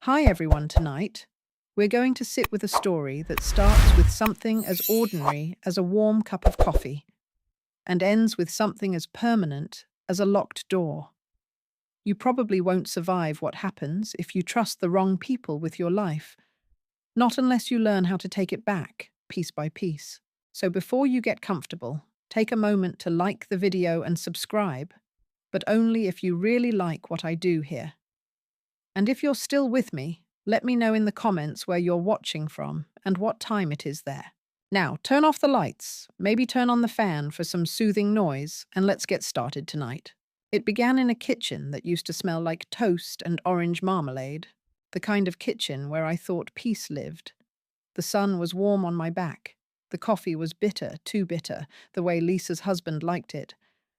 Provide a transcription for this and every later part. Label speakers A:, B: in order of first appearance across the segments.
A: Hi everyone, tonight we're going to sit with a story that starts with something as ordinary as a warm cup of coffee and ends with something as permanent as a locked door. You probably won't survive what happens if you trust the wrong people with your life, not unless you learn how to take it back, piece by piece. So before you get comfortable, take a moment to like the video and subscribe, but only if you really like what I do here. And if you're still with me, let me know in the comments where you're watching from and what time it is there. Now, turn off the lights, maybe turn on the fan for some soothing noise, and let's get started tonight. It began in a kitchen that used to smell like toast and orange marmalade, the kind of kitchen where I thought peace lived. The sun was warm on my back. The coffee was bitter, too bitter, the way Lisa's husband liked it.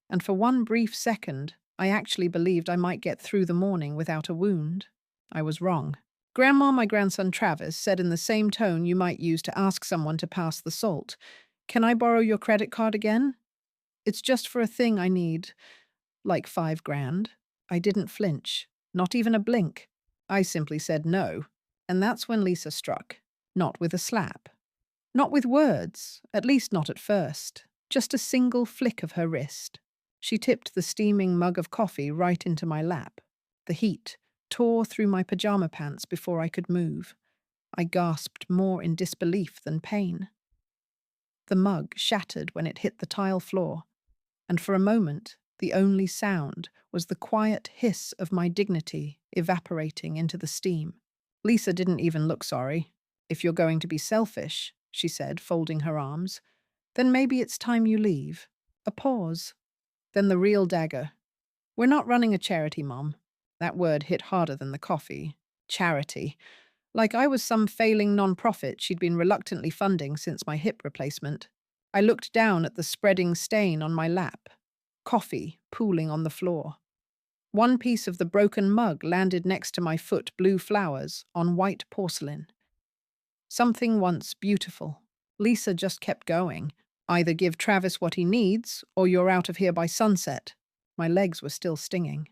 A: And for one brief second, I actually believed I might get through the morning without a wound. I was wrong. Grandma, my grandson Travis, said in the same tone you might use to ask someone to pass the salt, "Can I borrow your credit card again? It's just for a thing I need, like 5 grand." I didn't flinch, not even a blink. I simply said no. And that's when Lisa struck. Not with a slap. Not with words, at least not at first. Just a single flick of her wrist. She tipped the steaming mug of coffee right into my lap. The heat tore through my pajama pants before I could move. I gasped more in disbelief than pain. The mug shattered when it hit the tile floor, and for a moment, the only sound was the quiet hiss of my dignity evaporating into the steam. Lisa didn't even look sorry. "If you're going to be selfish," she said, folding her arms, "then maybe it's time you leave." A pause. Then the real dagger. "We're not running a charity, Mom." That word hit harder than the coffee. Charity. Like I was some failing non-profit she'd been reluctantly funding since my hip replacement. I looked down at the spreading stain on my lap. Coffee pooling on the floor. One piece of the broken mug landed next to my foot, blue flowers on white porcelain. Something once beautiful. Lisa just kept going. "Either give Travis what he needs, or you're out of here by sunset." My legs were still stinging.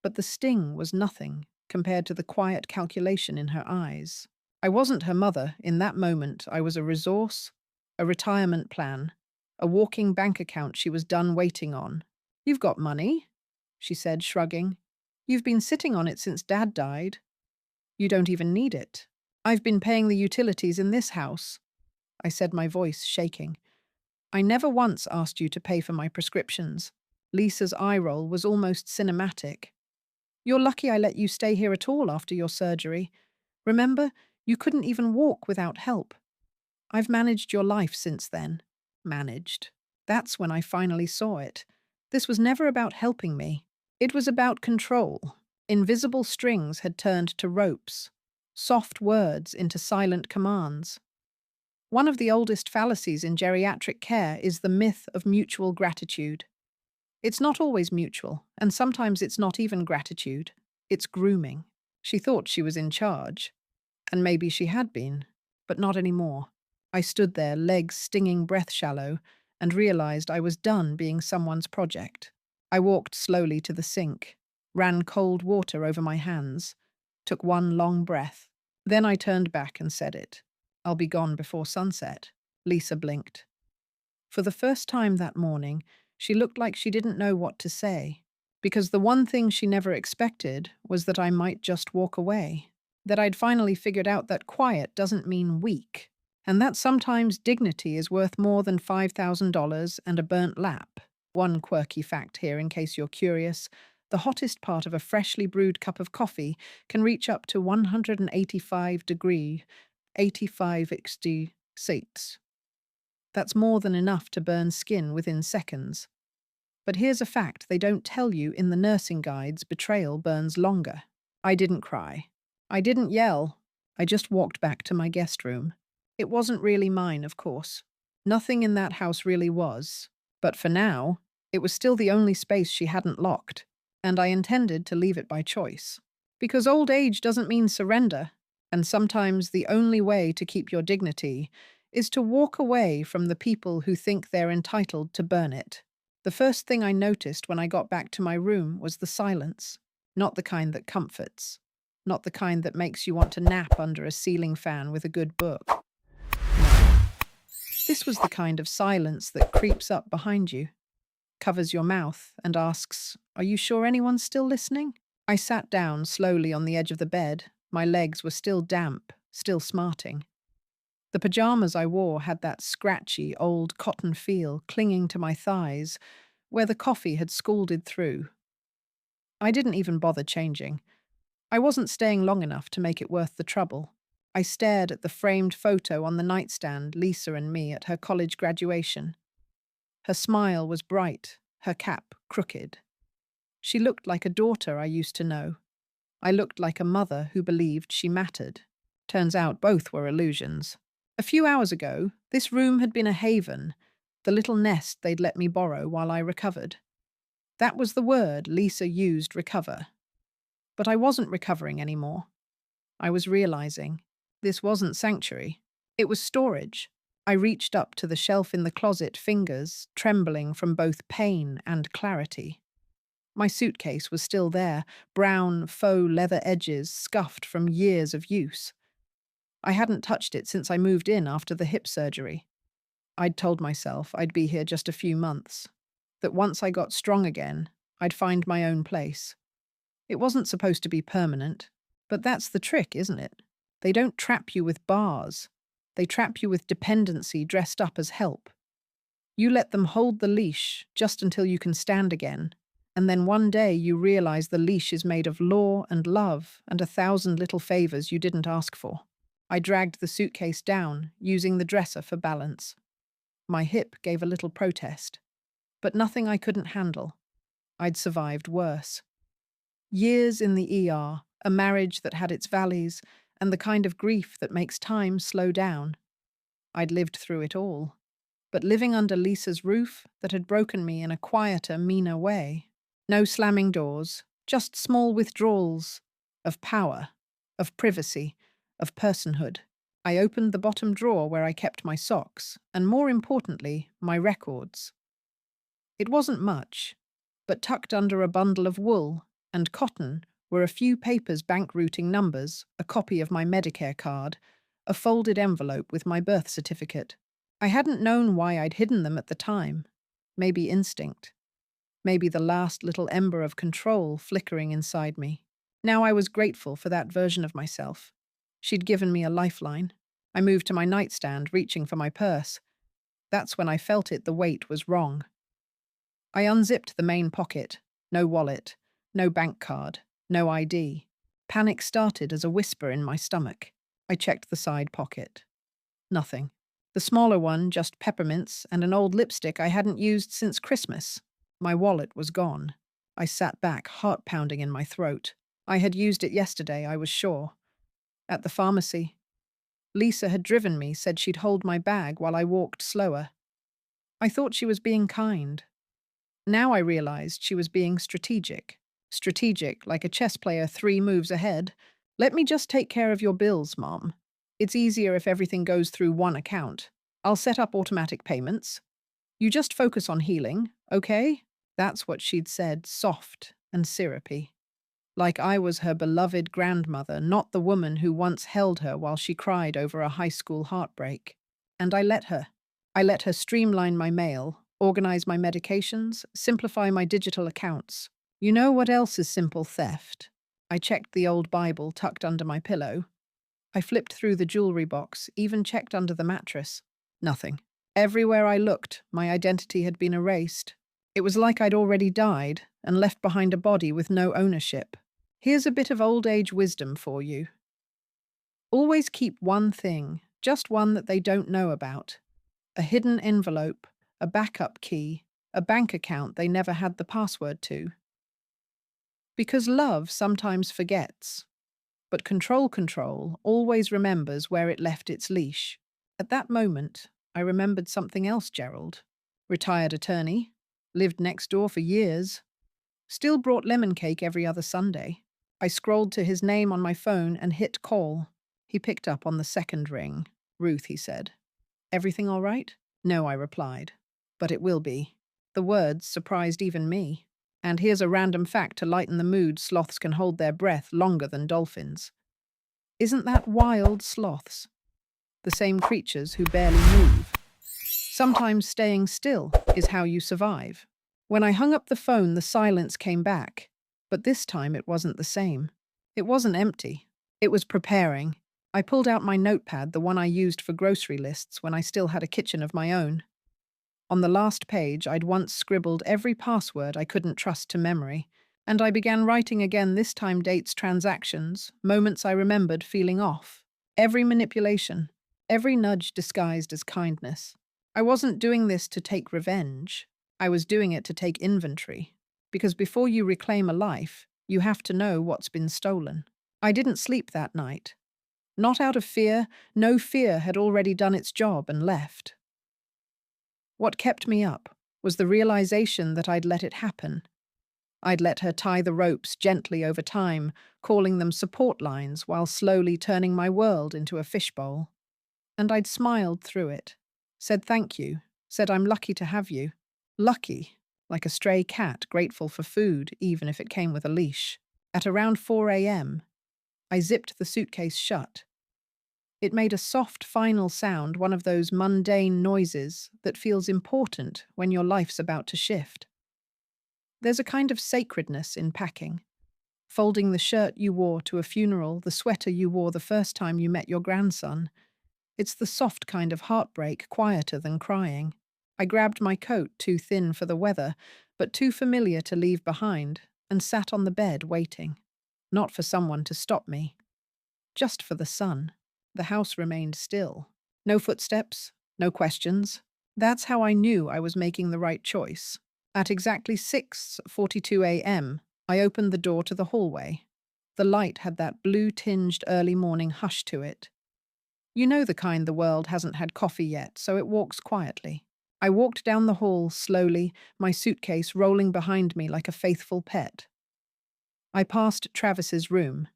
A: But the sting was nothing compared to the quiet calculation in her eyes. I wasn't her mother. In that moment, I was a resource, a retirement plan, a walking bank account she was done waiting on. "You've got money," she said, shrugging. "You've been sitting on it since Dad died. You don't even need it. I've been paying the utilities in this house," I said, my voice shaking. "I never once asked you to pay for my prescriptions." Lisa's eye roll was almost cinematic. "You're lucky I let you stay here at all after your surgery. Remember, you couldn't even walk without help. I've managed your life since then." Managed. That's when I finally saw it. This was never about helping me. It was about control. Invisible strings had turned to ropes. Soft words into silent commands. One of the oldest fallacies in geriatric care is the myth of mutual gratitude. It's not always mutual, and sometimes it's not even gratitude. It's grooming. She thought she was in charge. And maybe she had been, but not anymore. I stood there, legs stinging, breath shallow, and realized I was done being someone's project. I walked slowly to the sink, ran cold water over my hands, took one long breath. Then I turned back and said it. "I'll be gone before sunset." Lisa blinked. For the first time that morning, she looked like she didn't know what to say, because the one thing she never expected was that I might just walk away, that I'd finally figured out that quiet doesn't mean weak, and that sometimes dignity is worth more than $5,000 and a burnt lap. One quirky fact here in case you're curious: the hottest part of a freshly brewed cup of coffee can reach up to 185 degree, 85 Celsius. That's more than enough to burn skin within seconds. But here's a fact they don't tell you in the nursing guides: betrayal burns longer. I didn't cry. I didn't yell. I just walked back to my guest room. It wasn't really mine, of course. Nothing in that house really was. But for now, it was still the only space she hadn't locked, and I intended to leave it by choice. Because old age doesn't mean surrender, and sometimes the only way to keep your dignity is to walk away from the people who think they're entitled to burn it. The first thing I noticed when I got back to my room was the silence, not the kind that comforts. not the kind that makes you want to nap under a ceiling fan with a good book. No. This was the kind of silence that creeps up behind you, covers your mouth, and asks, "Are you sure anyone's still listening?" I sat down slowly on the edge of the bed. My legs were still damp, still smarting. The pajamas I wore had that scratchy, old cotton feel clinging to my thighs, where the coffee had scalded through. I didn't even bother changing. I wasn't staying long enough to make it worth the trouble. I stared at the framed photo on the nightstand, Lisa and me at her college graduation. Her smile was bright, her cap crooked. She looked like a daughter I used to know. I looked like a mother who believed she mattered. Turns out both were illusions. A few hours ago, this room had been a haven, the little nest they'd let me borrow while I recovered. That was the word Lisa used, recover. But I wasn't recovering anymore. I was realizing this wasn't sanctuary. It was storage. I reached up to the shelf in the closet, fingers trembling from both pain and clarity. My suitcase was still there, brown faux leather edges scuffed from years of use. I hadn't touched it since I moved in after the hip surgery. I'd told myself I'd be here just a few months, that once I got strong again, I'd find my own place. It wasn't supposed to be permanent, but that's the trick, isn't it? They don't trap you with bars. They trap you with dependency dressed up as help. You let them hold the leash just until you can stand again, and then one day you realize the leash is made of law and love and 1,000 little favors you didn't ask for. I dragged the suitcase down, using the dresser for balance. My hip gave a little protest, but nothing I couldn't handle. I'd survived worse. Years in the ER, a marriage that had its valleys, and the kind of grief that makes time slow down. I'd lived through it all, but living under Lisa's roof that had broken me in a quieter, meaner way. No slamming doors, just small withdrawals of power, of privacy, of personhood. I opened the bottom drawer where I kept my socks, and more importantly, my records. It wasn't much, but tucked under a bundle of wool and cotton were a few papers bank-routing numbers, a copy of my Medicare card, a folded envelope with my birth certificate. I hadn't known why I'd hidden them at the time. Maybe instinct. Maybe the last little ember of control flickering inside me. Now I was grateful for that version of myself. She'd given me a lifeline. I moved to my nightstand, reaching for my purse. That's when I felt it, the weight was wrong. I unzipped the main pocket. No wallet, no bank card, no ID. Panic started as a whisper in my stomach. I checked the side pocket. Nothing. The smaller one, just peppermints and an old lipstick I hadn't used since Christmas. My wallet was gone. I sat back, heart pounding in my throat. I had used it yesterday, I was sure. At the pharmacy. Lisa had driven me, said she'd hold my bag while I walked slower. I thought she was being kind. Now I realized she was being strategic. Strategic, like a chess player 3 moves ahead. Let me just take care of your bills, Mom. It's easier if everything goes through one account. I'll set up automatic payments. You just focus on healing, okay? That's what she'd said, soft and syrupy. Like I was her beloved grandmother, not the woman who once held her while she cried over a high school heartbreak. And I let her. I let her streamline my mail, organize my medications, simplify my digital accounts. You know what else is simple theft? I checked the old Bible tucked under my pillow. I flipped through the jewelry box, even checked under the mattress. Nothing. Everywhere I looked, my identity had been erased. It was like I'd already died and left behind a body with no ownership. Here's a bit of old age wisdom for you. Always keep one thing, just one that they don't know about. A hidden envelope, a backup key, a bank account they never had the password to. Because love sometimes forgets, but control always remembers where it left its leash. At that moment, I remembered something else, Gerald. Retired attorney, lived next door for years, still brought lemon cake every other Sunday. I scrolled to his name on my phone and hit call. He picked up on the second ring. Ruth, he said. Everything all right? No, I replied. But it will be. The words surprised even me. And here's a random fact to lighten the mood: sloths can hold their breath longer than dolphins. Isn't that wild, sloths? The same creatures who barely move. Sometimes staying still is how you survive. When I hung up the phone, the silence came back. But this time it wasn't the same. It wasn't empty. It was preparing. I pulled out my notepad, the one I used for grocery lists when I still had a kitchen of my own. On the last page, I'd once scribbled every password I couldn't trust to memory, and I began writing again, this time dates, transactions, moments I remembered feeling off. Every manipulation, every nudge disguised as kindness. I wasn't doing this to take revenge. I was doing it to take inventory. Because before you reclaim a life, you have to know what's been stolen. I didn't sleep that night. Not out of fear. No, fear had already done its job and left. What kept me up was the realization that I'd let it happen. I'd let her tie the ropes gently over time, calling them support lines while slowly turning my world into a fishbowl. And I'd smiled through it, said thank you, said I'm lucky to have you. Lucky, like a stray cat grateful for food, even if it came with a leash. At around 4 a.m., I zipped the suitcase shut. It made a soft final sound, one of those mundane noises that feels important when your life's about to shift. There's a kind of sacredness in packing. Folding the shirt you wore to a funeral, the sweater you wore the first time you met your grandson. It's the soft kind of heartbreak, quieter than crying. I grabbed my coat, too thin for the weather, but too familiar to leave behind, and sat on the bed waiting. Not for someone to stop me. Just for the sun. The house remained still. No footsteps, no questions. That's how I knew I was making the right choice. At exactly 6:42 a.m., I opened the door to the hallway. The light had that blue-tinged early morning hush to it. You know, the kind the world hasn't had coffee yet, so it walks quietly. I walked down the hall slowly, my suitcase rolling behind me like a faithful pet. I passed Travis's room.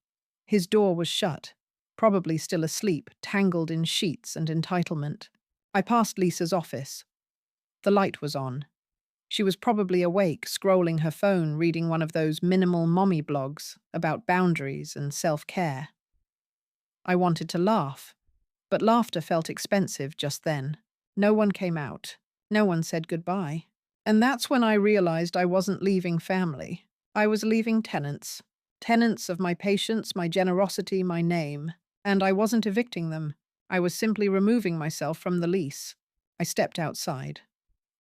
A: His door was shut, probably still asleep, tangled in sheets and entitlement. I passed Lisa's office. The light was on. She was probably awake, scrolling her phone, reading one of those minimal mommy blogs about boundaries and self-care. I wanted to laugh, but laughter felt expensive just then. No one came out. No one said goodbye. And that's when I realized I wasn't leaving family. I was leaving tenants. Tenants of my patience, my generosity, my name. And I wasn't evicting them. I was simply removing myself from the lease. I stepped outside.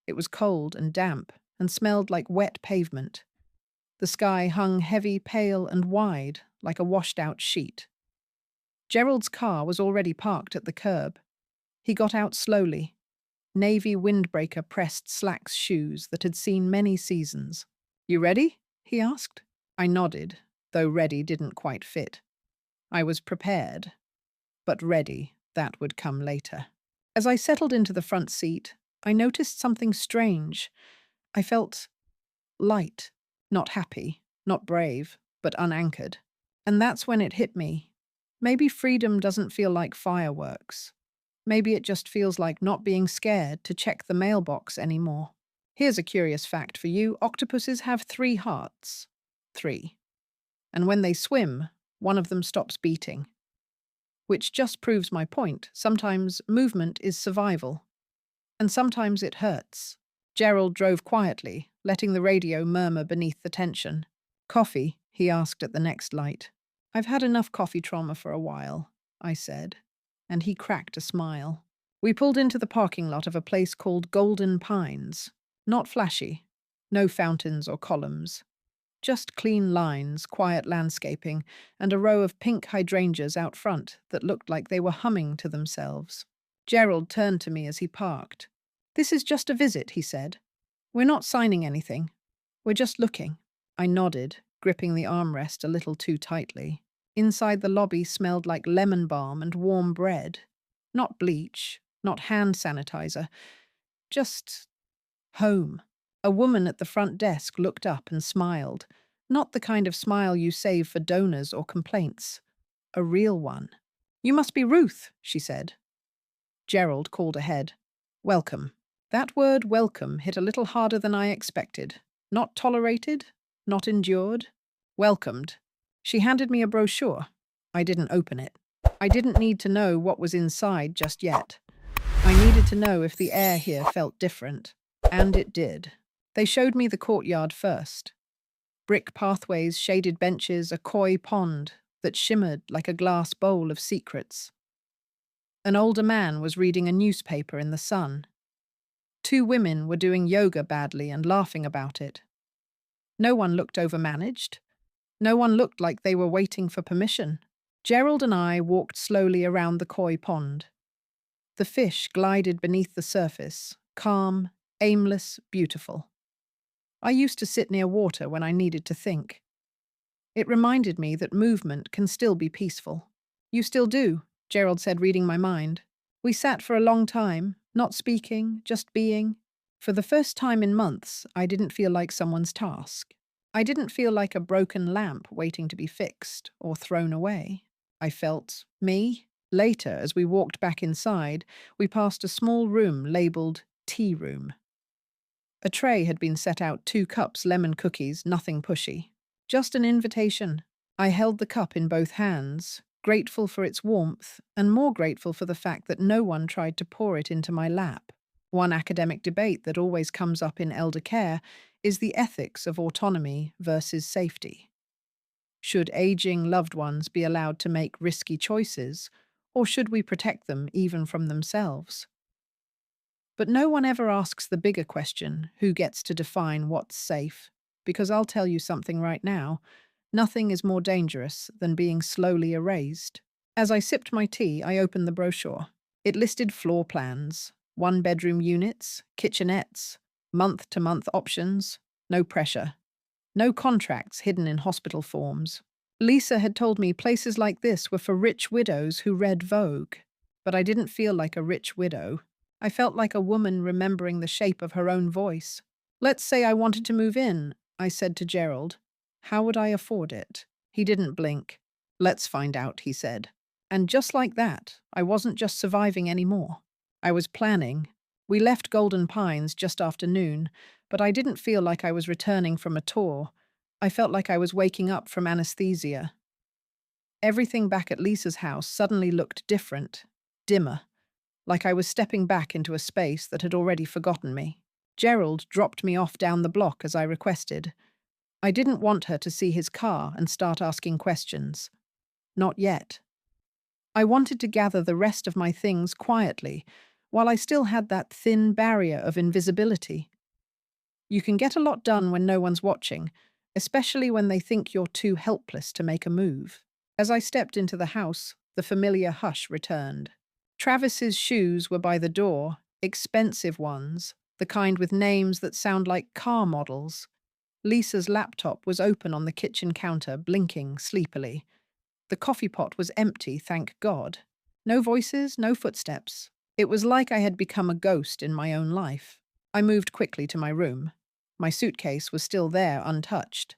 A: It was cold and damp and smelled like wet pavement. The sky hung heavy, pale, and wide, like a washed-out sheet. Gerald's car was already parked at the curb. He got out slowly. Navy windbreaker pressed slacks shoes that had seen many seasons. "You ready?" he asked. I nodded, though ready didn't quite fit. I was prepared, but ready, that would come later. As I settled into the front seat, I noticed something strange. I felt light, not happy, not brave, but unanchored. And that's when it hit me. Maybe freedom doesn't feel like fireworks. Maybe it just feels like not being scared to check the mailbox anymore. Here's a curious fact for you. Octopuses have 3 hearts. 3. And when they swim, one of them stops beating. Which just proves my point. Sometimes movement is survival. And sometimes it hurts. Gerald drove quietly, letting the radio murmur beneath the tension. "Coffee?" he asked at the next light. "I've had enough coffee trauma for a while," I said, and he cracked a smile. We pulled into the parking lot of a place called Golden Pines. Not flashy. No fountains or columns. Just clean lines, quiet landscaping, and a row of pink hydrangeas out front that looked like they were humming to themselves. Gerald turned to me as he parked. "This is just a visit," he said. "We're not signing anything. We're just looking." I nodded, gripping the armrest a little too tightly. Inside the lobby smelled like lemon balm and warm bread. Not bleach, not hand sanitizer. Just home. A woman at the front desk looked up and smiled. Not the kind of smile you save for donors or complaints. A real one. "You must be Ruth," she said. Gerald called ahead. "Welcome." That word welcome hit a little harder than I expected. Not tolerated, not endured, welcomed. She handed me a brochure. I didn't open it. I didn't need to know what was inside just yet. I needed to know if the air here felt different. And it did. They showed me the courtyard first. Brick pathways, shaded benches, a koi pond that shimmered like a glass bowl of secrets. An older man was reading a newspaper in the sun. Two women were doing yoga badly and laughing about it. No one looked overmanaged. No one looked like they were waiting for permission. Gerald and I walked slowly around the koi pond. The fish glided beneath the surface, calm, aimless, beautiful. I used to sit near water when I needed to think. It reminded me that movement can still be peaceful. You still do, Gerald said, reading my mind. We sat for a long time, not speaking, just being. For the first time in months, I didn't feel like someone's task. I didn't feel like a broken lamp waiting to be fixed or thrown away. I felt me. Later, as we walked back inside, we passed a small room labelled tea room. A tray had been set out, 2 cups, lemon cookies, nothing pushy. Just an invitation. I held the cup in both hands, grateful for its warmth, and more grateful for the fact that no one tried to pour it into my lap. One academic debate that always comes up in elder care is the ethics of autonomy versus safety. Should aging loved ones be allowed to make risky choices, or should we protect them even from themselves? But no one ever asks the bigger question, who gets to define what's safe? Because I'll tell you something right now, nothing is more dangerous than being slowly erased. As I sipped my tea, I opened the brochure. It listed floor plans, 1-bedroom units, kitchenettes, month-to-month options, no pressure. No contracts hidden in hospital forms. Lisa had told me places like this were for rich widows who read Vogue. But I didn't feel like a rich widow. I felt like a woman remembering the shape of her own voice. Let's say I wanted to move in, I said to Gerald. How would I afford it? He didn't blink. Let's find out, he said. And just like that, I wasn't just surviving anymore. I was planning. We left Golden Pines just after noon, but I didn't feel like I was returning from a tour. I felt like I was waking up from anesthesia. Everything back at Lisa's house suddenly looked different, dimmer, like I was stepping back into a space that had already forgotten me. Gerald dropped me off down the block as I requested. I didn't want her to see his car and start asking questions. Not yet. I wanted to gather the rest of my things quietly, while I still had that thin barrier of invisibility. You can get a lot done when no one's watching, especially when they think you're too helpless to make a move. As I stepped into the house, the familiar hush returned. Travis's shoes were by the door, expensive ones, the kind with names that sound like car models. Lisa's laptop was open on the kitchen counter, blinking sleepily. The coffee pot was empty, thank God. No voices, no footsteps. It was like I had become a ghost in my own life. I moved quickly to my room. My suitcase was still there, untouched.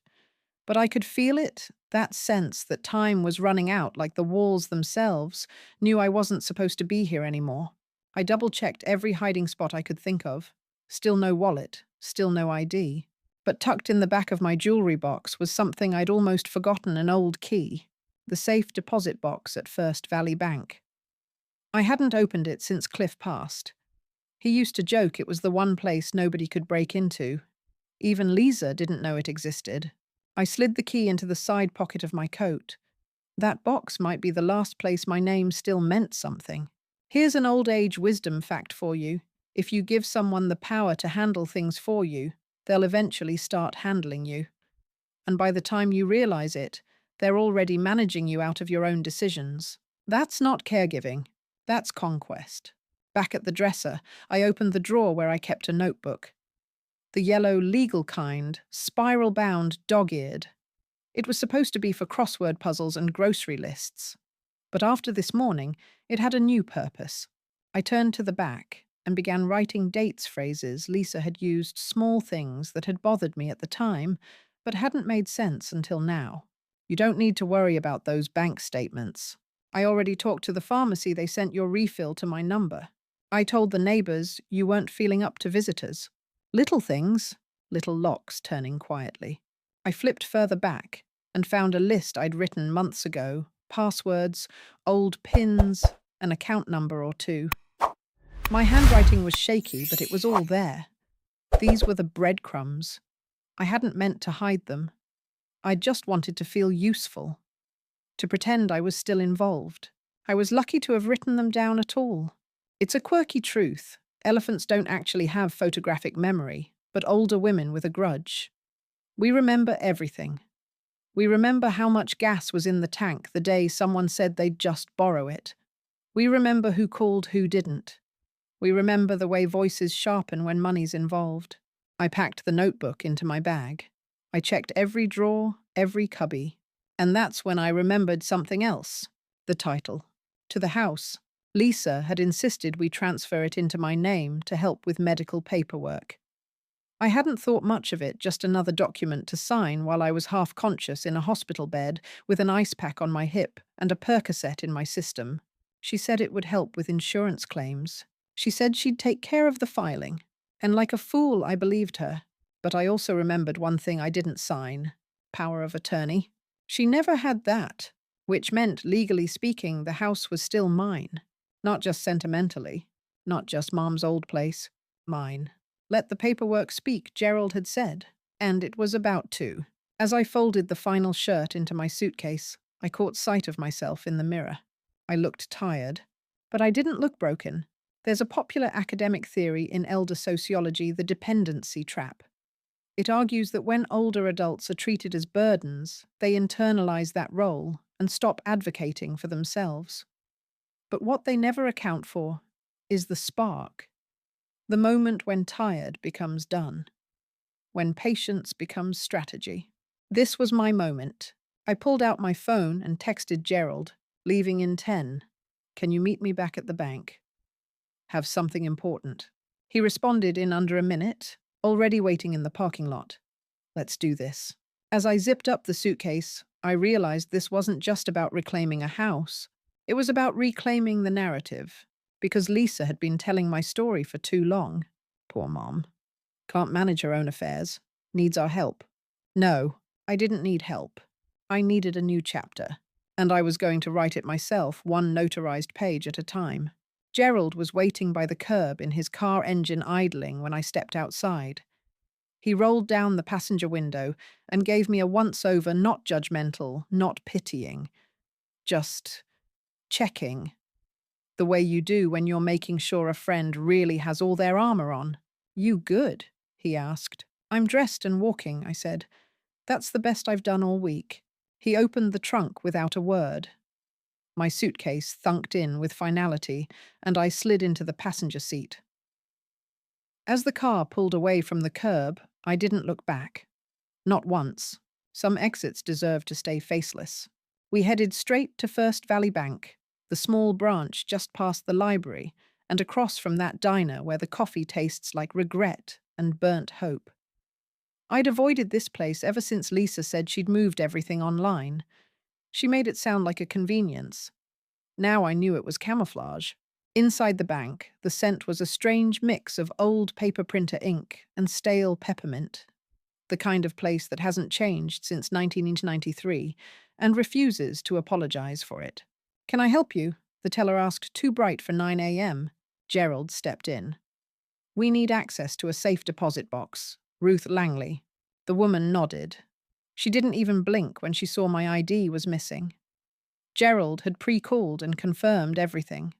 A: But I could feel it, that sense that time was running out, like the walls themselves knew I wasn't supposed to be here anymore. I double-checked every hiding spot I could think of. Still no wallet, still no ID. But tucked in the back of my jewelry box was something I'd almost forgotten, an old key. The safe deposit box at First Valley Bank. I hadn't opened it since Cliff passed. He used to joke it was the one place nobody could break into. Even Lisa didn't know it existed. I slid the key into the side pocket of my coat. That box might be the last place my name still meant something. Here's an old age wisdom fact for you. If you give someone the power to handle things for you, they'll eventually start handling you. And by the time you realize it, they're already managing you out of your own decisions. That's not caregiving. That's conquest. Back at the dresser, I opened the drawer where I kept a notebook. The yellow legal kind, spiral-bound, dog-eared. It was supposed to be for crossword puzzles and grocery lists. But after this morning, it had a new purpose. I turned to the back and began writing dates phrases Lisa had used, small things that had bothered me at the time, but hadn't made sense until now. You don't need to worry about those bank statements. I already talked to the pharmacy, they sent your refill to my number. I told the neighbors you weren't feeling up to visitors. Little things, little locks turning quietly. I flipped further back and found a list I'd written months ago, passwords, old pins, an account number or two. My handwriting was shaky, but it was all there. These were the breadcrumbs. I hadn't meant to hide them. I just wanted to feel useful, to pretend I was still involved. I was lucky to have written them down at all. It's a quirky truth. Elephants don't actually have photographic memory, but older women with a grudge. We remember everything. We remember how much gas was in the tank the day someone said they'd just borrow it. We remember who called, who didn't. We remember the way voices sharpen when money's involved. I packed the notebook into my bag. I checked every drawer, every cubby. And that's when I remembered something else. The title. To the house. Lisa had insisted we transfer it into my name to help with medical paperwork. I hadn't thought much of it, just another document to sign while I was half conscious in a hospital bed with an ice pack on my hip and a Percocet in my system. She said it would help with insurance claims. She said she'd take care of the filing. And like a fool, I believed her. But I also remembered one thing I didn't sign: power of attorney. She never had that, which meant, legally speaking, the house was still mine. Not just sentimentally, not just Mom's old place, mine. Let the paperwork speak, Gerald had said, and it was about to. As I folded the final shirt into my suitcase, I caught sight of myself in the mirror. I looked tired, but I didn't look broken. There's a popular academic theory in elder sociology, the dependency trap. It argues that when older adults are treated as burdens, they internalize that role and stop advocating for themselves. But what they never account for is the spark. The moment when tired becomes done. When patience becomes strategy. This was my moment. I pulled out my phone and texted Gerald, leaving in 10. Can you meet me back at the bank? Have something important. He responded in under a minute, already waiting in the parking lot. Let's do this. As I zipped up the suitcase, I realized this wasn't just about reclaiming a house. It was about reclaiming the narrative. Because Lisa had been telling my story for too long. Poor Mom. Can't manage her own affairs. Needs our help. No, I didn't need help. I needed a new chapter. And I was going to write it myself, one notarized page at a time. Gerald was waiting by the curb in his car engine idling when I stepped outside. He rolled down the passenger window and gave me a once-over, not judgmental, not pitying. Just checking. The way you do when you're making sure a friend really has all their armor on. You good? He asked. I'm dressed and walking, I said. That's the best I've done all week. He opened the trunk without a word. My suitcase thunked in with finality, and I slid into the passenger seat. As the car pulled away from the curb, I didn't look back. Not once. Some exits deserve to stay faceless. We headed straight to First Valley Bank, the small branch just past the library, and across from that diner where the coffee tastes like regret and burnt hope. I'd avoided this place ever since Lisa said she'd moved everything online. She made it sound like a convenience. Now I knew it was camouflage. Inside the bank, the scent was a strange mix of old paper printer ink and stale peppermint. The kind of place that hasn't changed since 1993 and refuses to apologize for it. Can I help you? The teller asked, too bright for 9 a.m. Gerald stepped in. We need access to a safe deposit box. Ruth Langley. The woman nodded. She didn't even blink when she saw my ID was missing. Gerald had pre-called and confirmed everything.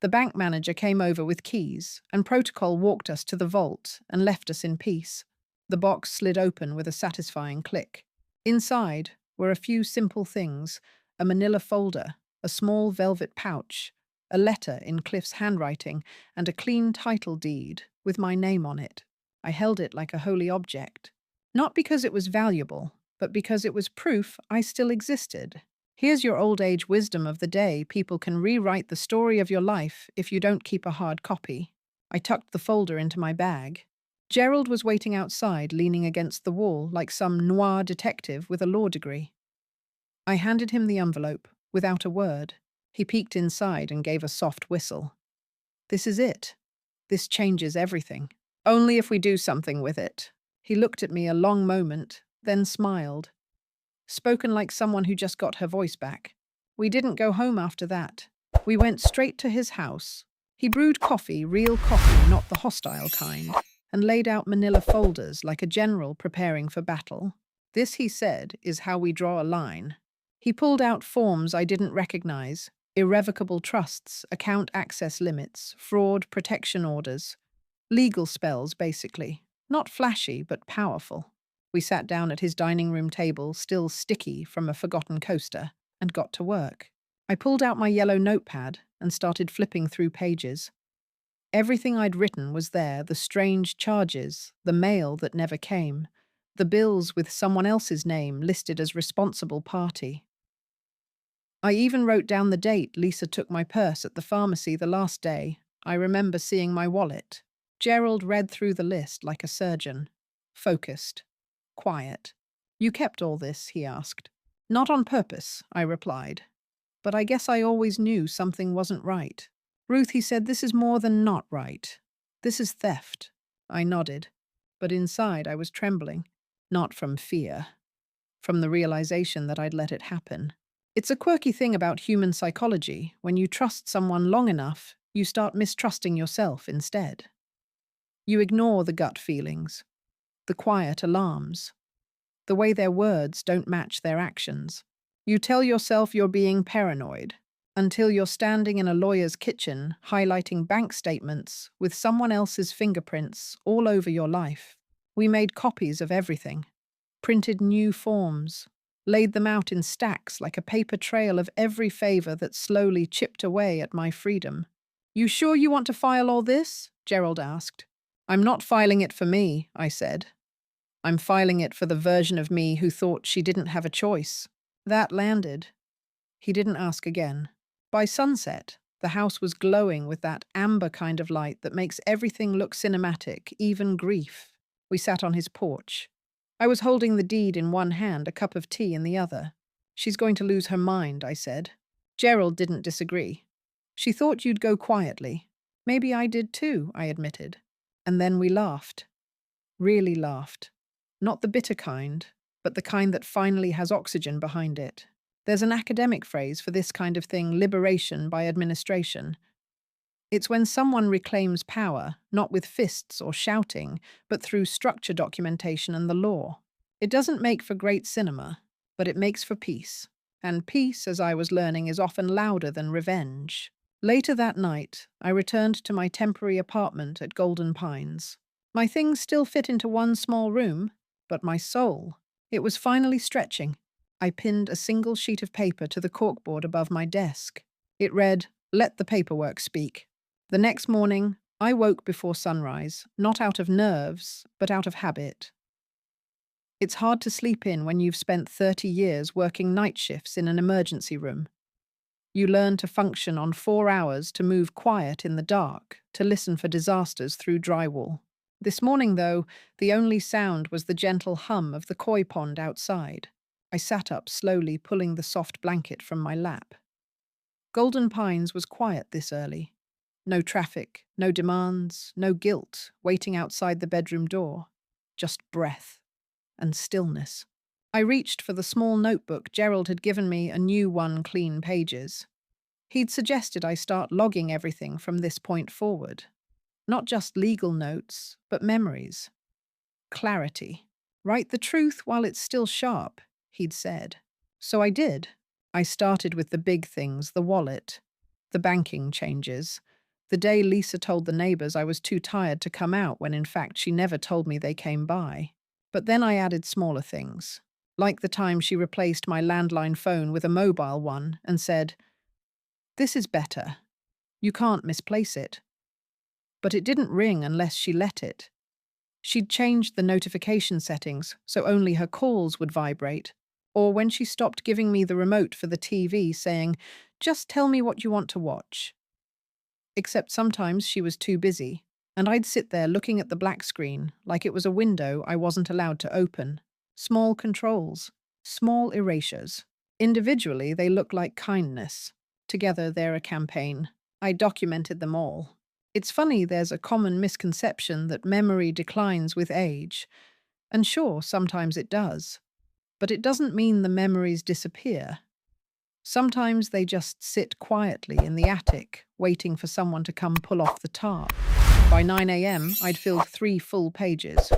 A: The bank manager came over with keys, and Protocol walked us to the vault and left us in peace. The box slid open with a satisfying click. Inside were a few simple things: a manila folder, a small velvet pouch, a letter in Cliff's handwriting, and a clean title deed with my name on it. I held it like a holy object. Not because it was valuable, but because it was proof I still existed. Here's your old age wisdom of the day: people can rewrite the story of your life if you don't keep a hard copy. I tucked the folder into my bag. Gerald was waiting outside, leaning against the wall like some noir detective with a law degree. I handed him the envelope, without a word. He peeked inside and gave a soft whistle. This is it. This changes everything. Only if we do something with it. He looked at me a long moment, then smiled, spoken like someone who just got her voice back. We didn't go home after that. We went straight to his house. He brewed coffee, real coffee, not the hostile kind, and laid out manila folders like a general preparing for battle. This, he said, is how we draw a line. He pulled out forms I didn't recognize: irrevocable trusts, account access limits, fraud protection orders. Legal spells, basically. Not flashy, but powerful. We sat down at his dining room table, still sticky from a forgotten coaster, and got to work. I pulled out my yellow notepad and started flipping through pages. Everything I'd written was there: the strange charges, the mail that never came, the bills with someone else's name listed as responsible party. I even wrote down the date Lisa took my purse at the pharmacy the last day. I remember seeing my wallet. Gerald read through the list like a surgeon. Focused. Quiet. "You kept all this?" he asked. "Not on purpose," I replied. "But I guess I always knew something wasn't right." "Ruth," he said, "this is more than not right. This is theft." I nodded, but inside I was trembling. Not from fear, from the realization that I'd let it happen. It's a quirky thing about human psychology. When you trust someone long enough, you start mistrusting yourself instead. You ignore the gut feelings, the quiet alarms, the way their words don't match their actions. You tell yourself you're being paranoid until you're standing in a lawyer's kitchen highlighting bank statements with someone else's fingerprints all over your life. We made copies of everything, printed new forms, laid them out in stacks like a paper trail of every favor that slowly chipped away at my freedom. "You sure you want to file all this?" Gerald asked. "I'm not filing it for me," I said. "I'm filing it for the version of me who thought she didn't have a choice." That landed. He didn't ask again. By sunset, the house was glowing with that amber kind of light that makes everything look cinematic, even grief. We sat on his porch. I was holding the deed in one hand, a cup of tea in the other. "She's going to lose her mind," I said. Gerald didn't disagree. "She thought you'd go quietly." "Maybe I did too," I admitted. And then we laughed. Really laughed. Not the bitter kind, but the kind that finally has oxygen behind it. There's an academic phrase for this kind of thing: liberation by administration. It's when someone reclaims power, not with fists or shouting, but through structure, documentation, and the law. It doesn't make for great cinema, but it makes for peace. And peace, as I was learning, is often louder than revenge. Later that night, I returned to my temporary apartment at Golden Pines. My things still fit into one small room, but my soul, it was finally stretching. I pinned a single sheet of paper to the corkboard above my desk. It read, "Let the paperwork speak." The next morning, I woke before sunrise, not out of nerves, but out of habit. It's hard to sleep in when you've spent 30 years working night shifts in an emergency room. You learn to function on 4 hours, to move quiet in the dark, to listen for disasters through drywall. This morning, though, the only sound was the gentle hum of the koi pond outside. I sat up slowly, pulling the soft blanket from my lap. Golden Pines was quiet this early. No traffic, no demands, no guilt waiting outside the bedroom door. Just breath and stillness. I reached for the small notebook Gerald had given me, a new one, clean pages. He'd suggested I start logging everything from this point forward. Not just legal notes, but memories. Clarity. Write the truth while it's still sharp, he'd said. So I did. I started with the big things: the wallet, the banking changes, the day Lisa told the neighbors I was too tired to come out when in fact she never told me they came by. But then I added smaller things, like the time she replaced my landline phone with a mobile one and said, "This is better. You can't misplace it." But it didn't ring unless she let it. She'd changed the notification settings so only her calls would vibrate, or when she stopped giving me the remote for the TV saying, "Just tell me what you want to watch." Except sometimes she was too busy, and I'd sit there looking at the black screen like it was a window I wasn't allowed to open. Small controls, small erasures. Individually, they look like kindness. Together, they're a campaign. I documented them all. It's funny, there's a common misconception that memory declines with age, And sure, sometimes it does. But it doesn't mean the memories disappear. Sometimes they just sit quietly in the attic, waiting for someone to come pull off the tarp. By 9 a.m., I'd filled 3 full pages.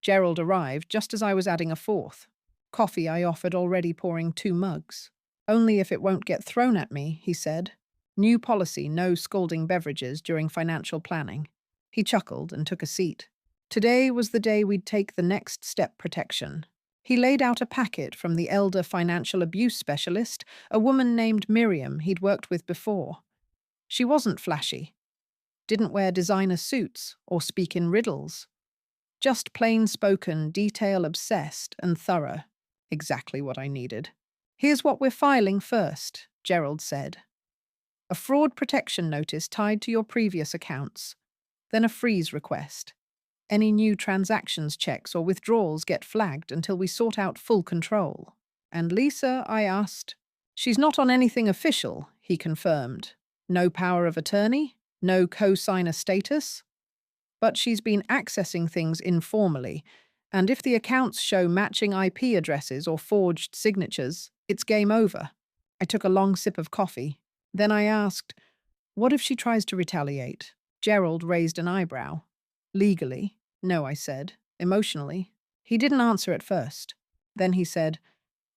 A: Gerald arrived just as I was adding a fourth. Coffee I offered already pouring 2 mugs. Only if it won't get thrown at me, he said. New policy, no scalding beverages during financial planning. He chuckled and took a seat. Today was the day we'd take the next step protection. He laid out a packet from the elder financial abuse specialist, a woman named Miriam he'd worked with before. She wasn't flashy, didn't wear designer suits or speak in riddles. Just plain-spoken, detail-obsessed, and thorough. Exactly what I needed. Here's what we're filing first, Gerald said. A fraud protection notice tied to your previous accounts. Then a freeze request. Any new transactions checks or withdrawals get flagged until we sort out full control. And Lisa, I asked. She's not on anything official, he confirmed. No power of attorney? No co-signer status? But she's been accessing things informally, and if the accounts show matching IP addresses or forged signatures, it's game over. I took a long sip of coffee. Then I asked, what if she tries to retaliate? Gerald raised an eyebrow. Legally? No, I said. Emotionally? He didn't answer at first. Then he said,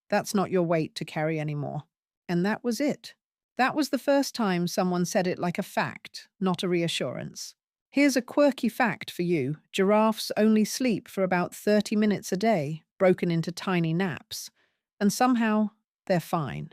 A: that's not your weight to carry anymore. And that was it. That was the first time someone said it like a fact, not a reassurance. Here's a quirky fact for you. Giraffes only sleep for about 30 minutes a day, broken into tiny naps. And somehow, they're fine.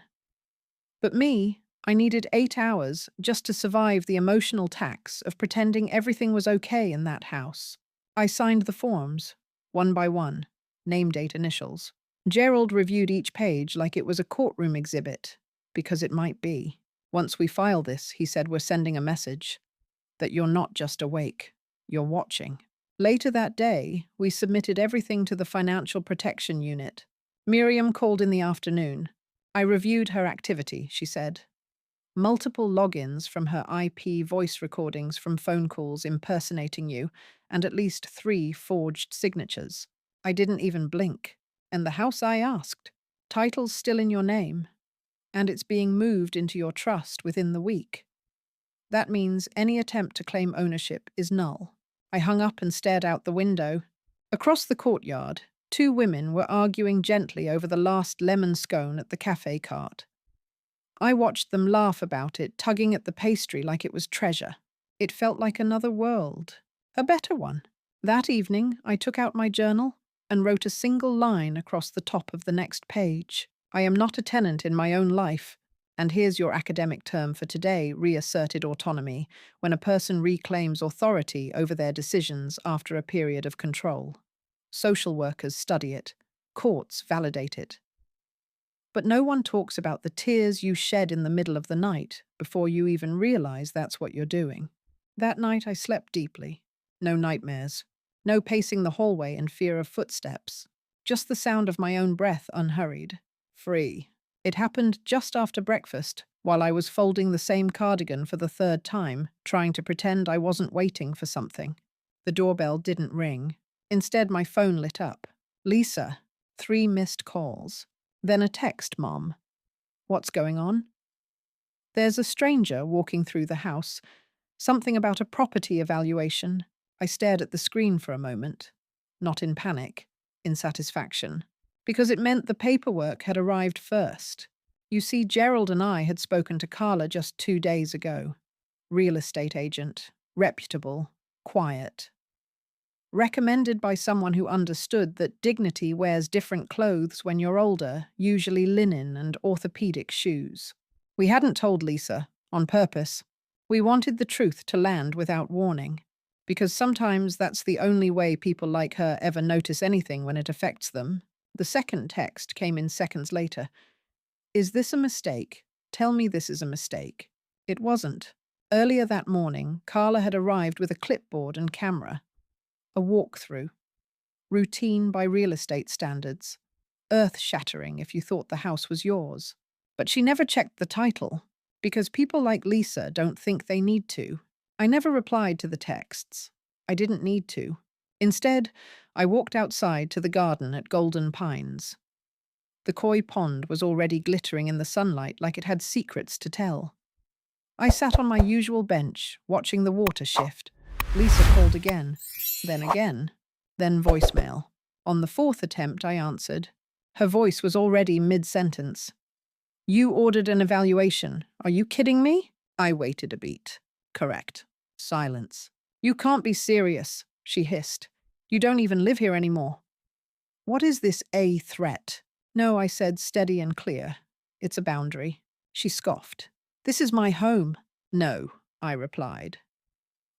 A: But me, I needed 8 hours just to survive the emotional tax of pretending everything was okay in that house. I signed the forms, one by one, name, date, initials. Gerald reviewed each page like it was a courtroom exhibit, because it might be. Once we file this, he said, we're sending a message that you're not just awake, you're watching. Later that day, we submitted everything to the Financial Protection Unit. Miriam called in the afternoon. I reviewed her activity, she said. Multiple logins from her IP voice recordings from phone calls impersonating you, and at least 3 forged signatures. I didn't even blink. And the house I asked. Title's still in your name. And it's being moved into your trust within the week. That means any attempt to claim ownership is null. I hung up and stared out the window. Across the courtyard, 2 women were arguing gently over the last lemon scone at the cafe cart. I watched them laugh about it, tugging at the pastry like it was treasure. It felt like another world. A better one. That evening, I took out my journal and wrote a single line across the top of the next page. I am not a tenant in my own life. And here's your academic term for today, reasserted autonomy, when a person reclaims authority over their decisions after a period of control. Social workers study it. Courts validate it. But no one talks about the tears you shed in the middle of the night before you even realize that's what you're doing. That night I slept deeply. No nightmares. No pacing the hallway in fear of footsteps. Just the sound of my own breath unhurried. Free. It happened just after breakfast, while I was folding the same cardigan for the 3rd time, trying to pretend I wasn't waiting for something. The doorbell didn't ring. Instead, my phone lit up. Lisa. 3 missed calls. Then a text, Mom. What's going on? There's a stranger walking through the house. Something about a property evaluation. I stared at the screen for a moment. Not in panic, in satisfaction. Because it meant the paperwork had arrived first. You see, Gerald and I had spoken to Carla just 2 days ago. Real estate agent. Reputable. Quiet. Recommended by someone who understood that dignity wears different clothes when you're older, usually linen and orthopedic shoes. We hadn't told Lisa, on purpose. We wanted the truth to land without warning, because sometimes that's the only way people like her ever notice anything when it affects them. The second text came in seconds later. Is this a mistake? Tell me this is a mistake. It wasn't. Earlier that morning, Carla had arrived with a clipboard and camera. A walkthrough. Routine by real estate standards. Earth-shattering if you thought the house was yours. But she never checked the title, because people like Lisa don't think they need to. I never replied to the texts. I didn't need to. Instead, I walked outside to the garden at Golden Pines. The koi pond was already glittering in the sunlight like it had secrets to tell. I sat on my usual bench, watching the water shift. Lisa called again, then voicemail. On the fourth attempt, I answered. Her voice was already mid-sentence. You ordered an evaluation. Are you kidding me? I waited a beat. Correct. Silence. You can't be serious, she hissed. You don't even live here anymore. What is this a threat? No, I said, steady and clear. It's a boundary. She scoffed. This is my home. No, I replied.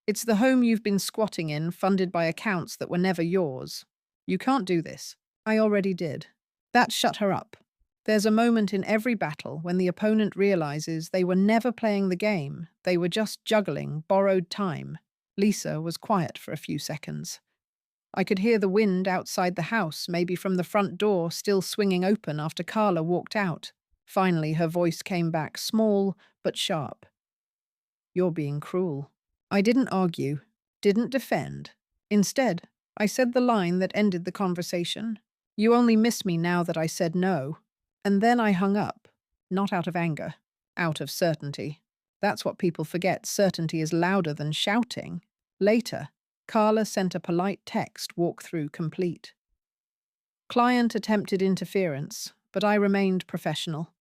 A: It's the home you've been squatting in, funded by accounts that were never yours. You can't do this. I already did. That shut her up. There's a moment in every battle when the opponent realizes they were never playing the game, they were just juggling borrowed time. Lisa was quiet for a few seconds. I could hear the wind outside the house, maybe from the front door still swinging open after Carla walked out. Finally, her voice came back, small but sharp. You're being cruel. I didn't argue, didn't defend. Instead, I said the line that ended the conversation. You only miss me now that I said no. And then I hung up, not out of anger, out of certainty. That's what people forget. Certainty is louder than shouting. Later, Carla sent a polite text, walkthrough complete. Client attempted interference, but I remained professional.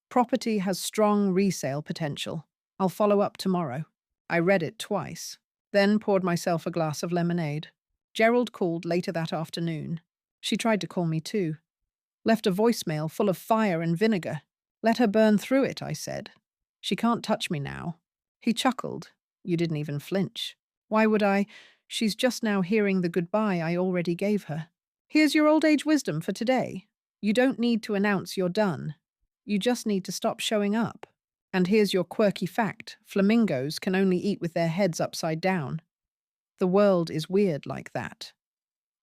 A: Property has strong resale potential. I'll follow up tomorrow. I read it twice, then poured myself a glass of lemonade. Gerald called later that afternoon. She tried to call me too. Left a voicemail full of fire and vinegar. Let her burn through it, I said. She can't touch me now. He chuckled. You didn't even flinch. Why would I? She's just now hearing the goodbye I already gave her. Here's your old age wisdom for today. You don't need to announce you're done. You just need to stop showing up. And here's your quirky fact. Flamingos can only eat with their heads upside down. The world is weird like that.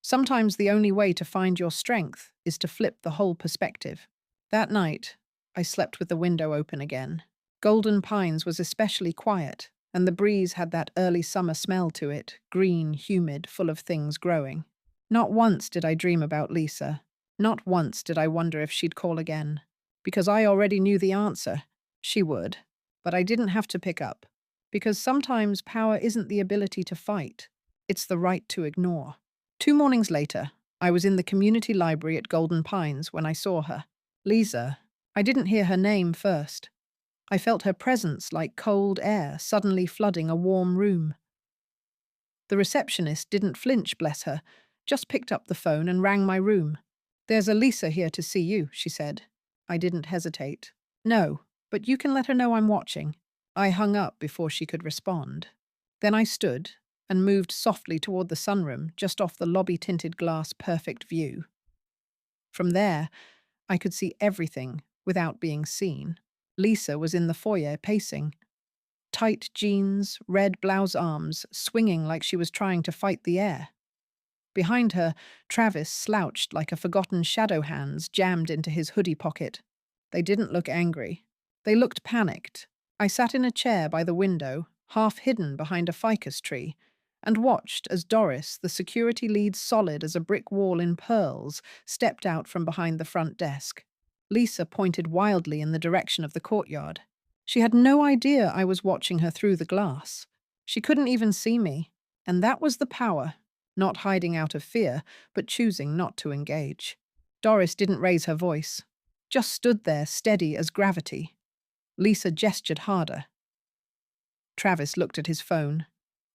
A: Sometimes the only way to find your strength is to flip the whole perspective. That night, I slept with the window open again. Golden Pines was especially quiet, and the breeze had that early summer smell to it, green, humid, full of things growing. Not once did I dream about Lisa. Not once did I wonder if she'd call again. Because I already knew the answer. She would. But I didn't have to pick up. Because sometimes power isn't the ability to fight. It's the right to ignore. 2 mornings later, I was in the community library at Golden Pines when I saw her. Lisa. I didn't hear her name first. I felt her presence like cold air suddenly flooding a warm room. The receptionist didn't flinch, bless her, just picked up the phone and rang my room. There's a Lisa here to see you, she said. I didn't hesitate. No, but you can let her know I'm watching. I hung up before she could respond. Then I stood and moved softly toward the sunroom just off the lobby-tinted glass perfect view. From there, I could see everything without being seen. Lisa was in the foyer pacing. Tight jeans, red blouse arms, swinging like she was trying to fight the air. Behind her, Travis slouched like a forgotten shadow hands jammed into his hoodie pocket. They didn't look angry. They looked panicked. I sat in a chair by the window, half hidden behind a ficus tree, and watched as Doris, the security lead solid as a brick wall in pearls, stepped out from behind the front desk. Lisa pointed wildly in the direction of the courtyard. She had no idea I was watching her through the glass. She couldn't even see me, and that was the power, not hiding out of fear, but choosing not to engage. Doris didn't raise her voice, just stood there steady as gravity. Lisa gestured harder. Travis looked at his phone.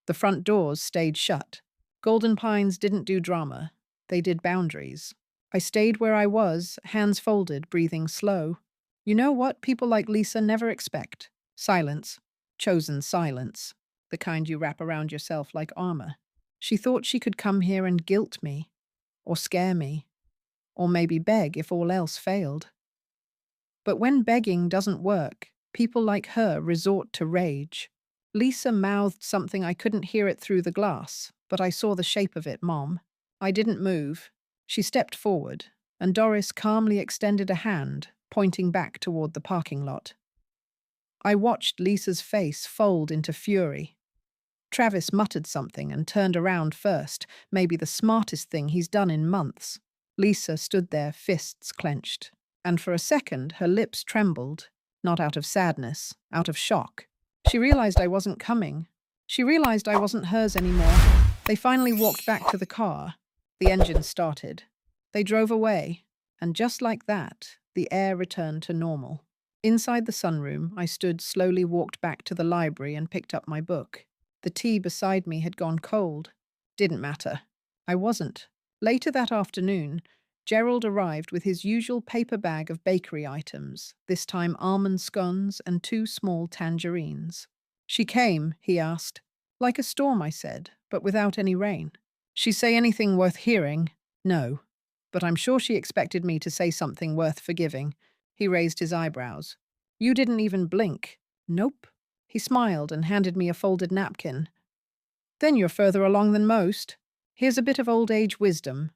A: The front doors stayed shut. Golden Pines didn't do drama. They did boundaries. I stayed where I was, hands folded, breathing slow. You know what people like Lisa never expect? Silence. Chosen silence. The kind you wrap around yourself like armor. She thought she could come here and guilt me, or scare me, or maybe beg if all else failed. But when begging doesn't work, people like her resort to rage. Lisa mouthed something I couldn't hear it through the glass, but I saw the shape of it, Mom. I didn't move. She stepped forward, and Doris calmly extended a hand, pointing back toward the parking lot. I watched Lisa's face fold into fury. Travis muttered something and turned around first, maybe the smartest thing he's done in months. Lisa stood there, fists clenched. And for a second, her lips trembled, not out of sadness, out of shock. She realized I wasn't coming. She realized I wasn't hers anymore. They finally walked back to the car. The engine started. They drove away, and just like that, the air returned to normal. Inside the sunroom, I slowly walked back to the library and picked up my book. The tea beside me had gone cold. Didn't matter. I wasn't. Later that afternoon, Gerald arrived with his usual paper bag of bakery items, this time almond scones and 2 small tangerines. "She came," he asked. "Like a storm," I said, "but without any rain." "She say anything worth hearing?" "No. But I'm sure she expected me to say something worth forgiving." He raised his eyebrows. "You didn't even blink." "Nope." He smiled and handed me a folded napkin. "Then you're further along than most. Here's a bit of old age wisdom.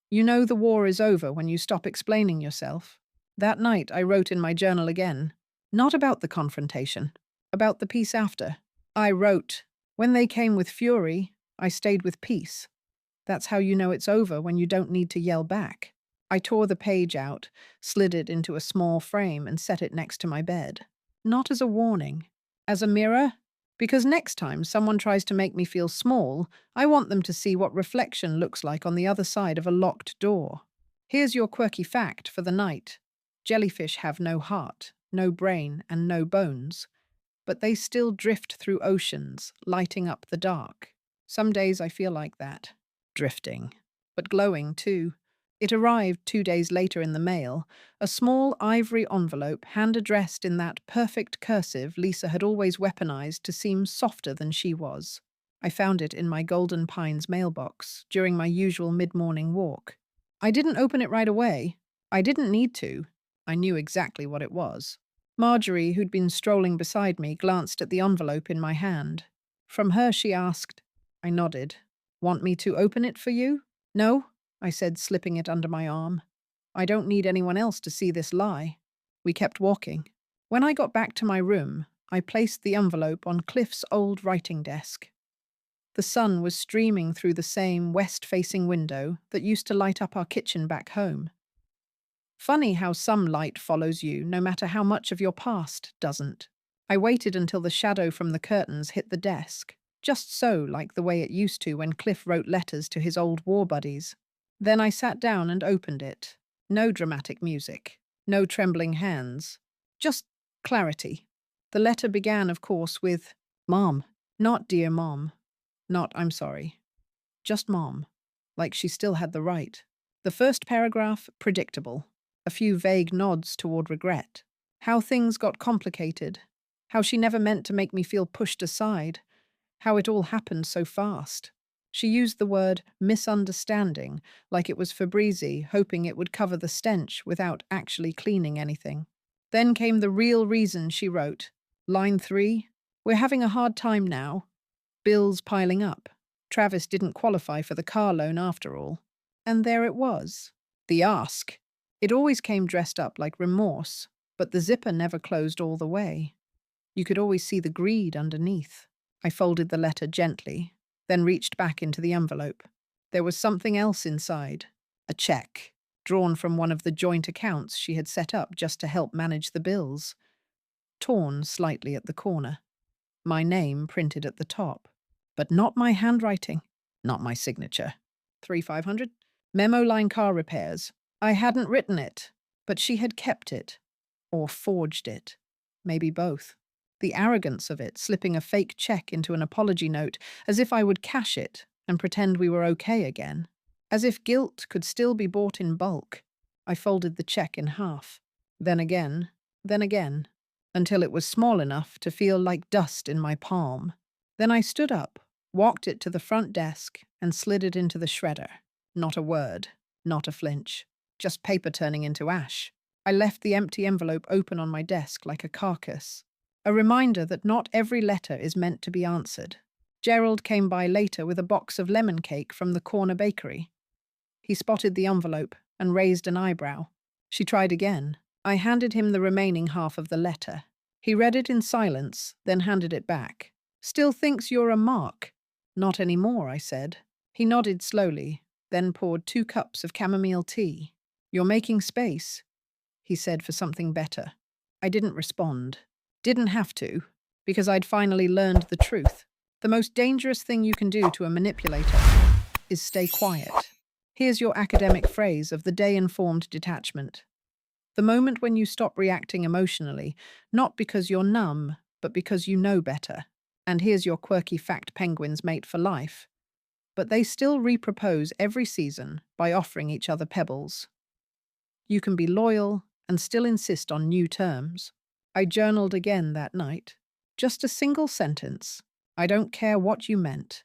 A: You know the war is over when you stop explaining yourself." That night I wrote in my journal again. Not about the confrontation, about the peace after. I wrote, "When they came with fury, I stayed with peace. That's how you know it's over, when you don't need to yell back." I tore the page out, slid it into a small frame and set it next to my bed. Not as a warning, as a mirror. Because next time someone tries to make me feel small, I want them to see what reflection looks like on the other side of a locked door. Here's your quirky fact for the night. Jellyfish have no heart, no brain, and no bones. But they still drift through oceans, lighting up the dark. Some days I feel like that. Drifting. But glowing, too. It arrived 2 days later in the mail, a small ivory envelope hand-addressed in that perfect cursive Lisa had always weaponized to seem softer than she was. I found it in my Golden Pines mailbox during my usual mid-morning walk. I didn't open it right away. I didn't need to. I knew exactly what it was. Marjorie, who'd been strolling beside me, glanced at the envelope in my hand. From her, she asked. I nodded. "Want me to open it for you?" "No," I said, slipping it under my arm. "I don't need anyone else to see this lie." We kept walking. When I got back to my room, I placed the envelope on Cliff's old writing desk. The sun was streaming through the same west-facing window that used to light up our kitchen back home. Funny how some light follows you, no matter how much of your past doesn't. I waited until the shadow from the curtains hit the desk, just so like the way it used to when Cliff wrote letters to his old war buddies. Then I sat down and opened it. No dramatic music, no trembling hands, just clarity. The letter began, of course, with, "Mom," not "Dear Mom," not "I'm sorry," just "Mom," like she still had the right. The first paragraph, predictable. A few vague nods toward regret. How things got complicated. How she never meant to make me feel pushed aside. How it all happened so fast. She used the word misunderstanding, like it was Febreze, hoping it would cover the stench without actually cleaning anything. Then came the real reason, she wrote. Line 3, "We're having a hard time now. Bills piling up. Travis didn't qualify for the car loan after all." And there it was. The ask. It always came dressed up like remorse, but the zipper never closed all the way. You could always see the greed underneath. I folded the letter gently, then reached back into the envelope. There was something else inside. A check, drawn from one of the joint accounts she had set up just to help manage the bills. Torn slightly at the corner. My name printed at the top. But not my handwriting, not my signature. 3500? Memo line car repairs. I hadn't written it, but she had kept it. Or forged it. Maybe both. The arrogance of it, slipping a fake check into an apology note, as if I would cash it and pretend we were okay again. As if guilt could still be bought in bulk. I folded the check in half. Then again, until it was small enough to feel like dust in my palm. Then I stood up, walked it to the front desk, and slid it into the shredder. Not a word, not a flinch. Just paper turning into ash. I left the empty envelope open on my desk like a carcass. A reminder that not every letter is meant to be answered. Gerald came by later with a box of lemon cake from the corner bakery. He spotted the envelope and raised an eyebrow. She tried again. I handed him the remaining half of the letter. He read it in silence, then handed it back. Still thinks you're a mark. Not anymore, I said. He nodded slowly, then poured 2 cups of chamomile tea. You're making space, he said, for something better. I didn't respond. Didn't have to, because I'd finally learned the truth. The most dangerous thing you can do to a manipulator is stay quiet. Here's your academic phrase of the day-informed detachment. The moment when you stop reacting emotionally, not because you're numb, but because you know better. And here's your quirky fact: penguins mate for life. But they still repropose every season by offering each other pebbles. You can be loyal and still insist on new terms. I journaled again that night. Just a single sentence. I don't care what you meant.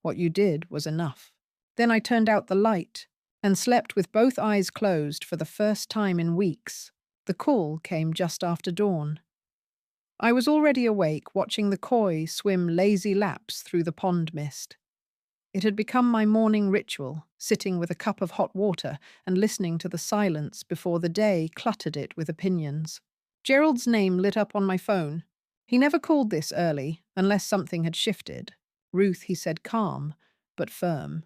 A: What you did was enough. Then I turned out the light and slept with both eyes closed for the first time in weeks. The call came just after dawn. I was already awake, watching the koi swim lazy laps through the pond mist. It had become my morning ritual, sitting with a cup of hot water and listening to the silence before the day cluttered it with opinions. Gerald's name lit up on my phone. He never called this early, unless something had shifted. Ruth, he said, calm, but firm.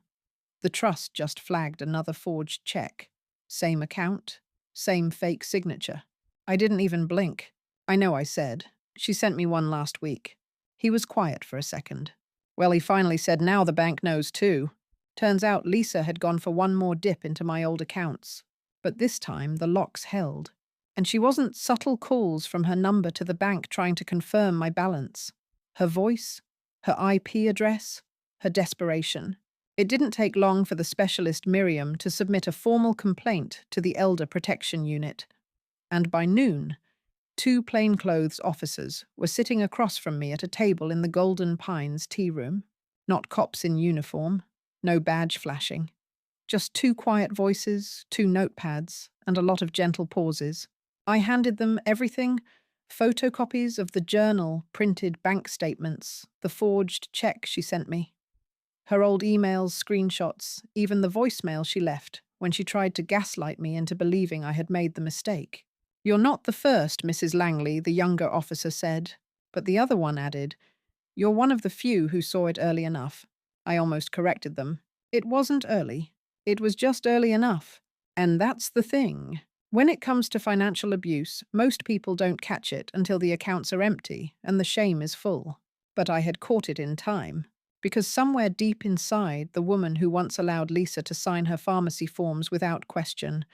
A: The trust just flagged another forged check. Same account, same fake signature. I didn't even blink. I know, I said. She sent me one last week. He was quiet for a second. Well, he finally said, now the bank knows too. Turns out Lisa had gone for one more dip into my old accounts. But this time the locks held. And she wasn't subtle calls from her number to the bank trying to confirm my balance. Her voice, her IP address, her desperation. It didn't take long for the specialist Miriam to submit a formal complaint to the Elder Protection Unit. And by noon, 2 plainclothes officers were sitting across from me at a table in the Golden Pines tea room. Not cops in uniform, no badge flashing. Just 2 quiet voices, 2 notepads, and a lot of gentle pauses. I handed them everything: photocopies of the journal, printed bank statements, the forged check she sent me, her old emails, screenshots, even the voicemail she left when she tried to gaslight me into believing I had made the mistake. You're not the first, Mrs. Langley, the younger officer said, but the other one added, you're one of the few who saw it early enough. I almost corrected them. It wasn't early. It was just early enough. And that's the thing. When it comes to financial abuse, most people don't catch it until the accounts are empty and the shame is full. But I had caught it in time, because somewhere deep inside the woman who once allowed Lisa to sign her pharmacy forms without question,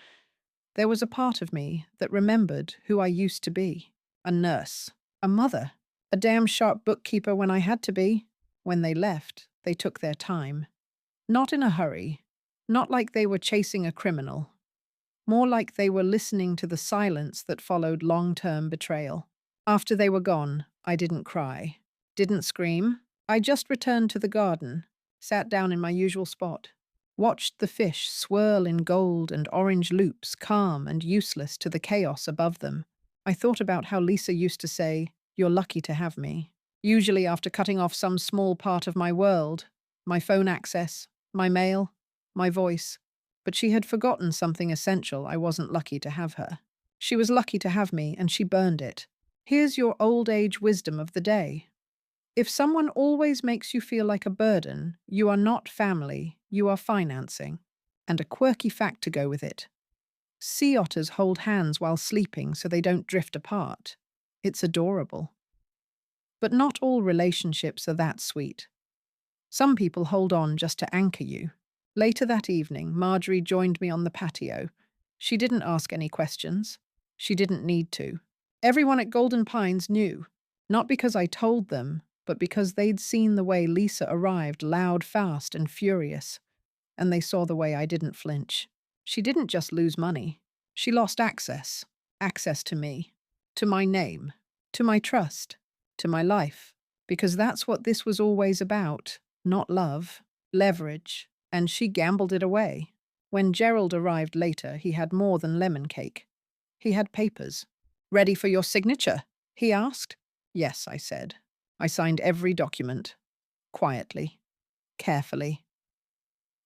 A: there was a part of me that remembered who I used to be. A nurse, a mother, a damn sharp bookkeeper when I had to be. When they left, they took their time. Not in a hurry, not like they were chasing a criminal. More like they were listening to the silence that followed long-term betrayal. After they were gone, I didn't cry, didn't scream. I just returned to the garden, sat down in my usual spot, watched the fish swirl in gold and orange loops, calm and useless to the chaos above them. I thought about how Lisa used to say, "You're lucky to have me," usually after cutting off some small part of my world, my phone access, my mail, my voice. But she had forgotten something essential. I wasn't lucky to have her. She was lucky to have me, and she burned it. Here's your old age wisdom of the day. If someone always makes you feel like a burden, you are not family, you are financing. And a quirky fact to go with it. Sea otters hold hands while sleeping so they don't drift apart. It's adorable. But not all relationships are that sweet. Some people hold on just to anchor you. Later that evening, Marjorie joined me on the patio. She didn't ask any questions. She didn't need to. Everyone at Golden Pines knew, not because I told them, but because they'd seen the way Lisa arrived, loud, fast, and furious. And they saw the way I didn't flinch. She didn't just lose money. She lost access. Access to me. To my name. To my trust. To my life. Because that's what this was always about. Not love. Leverage. And she gambled it away. When Gerald arrived later, he had more than lemon cake. He had papers. "Ready for your signature?" he asked. "Yes," I said. I signed every document. Quietly. Carefully.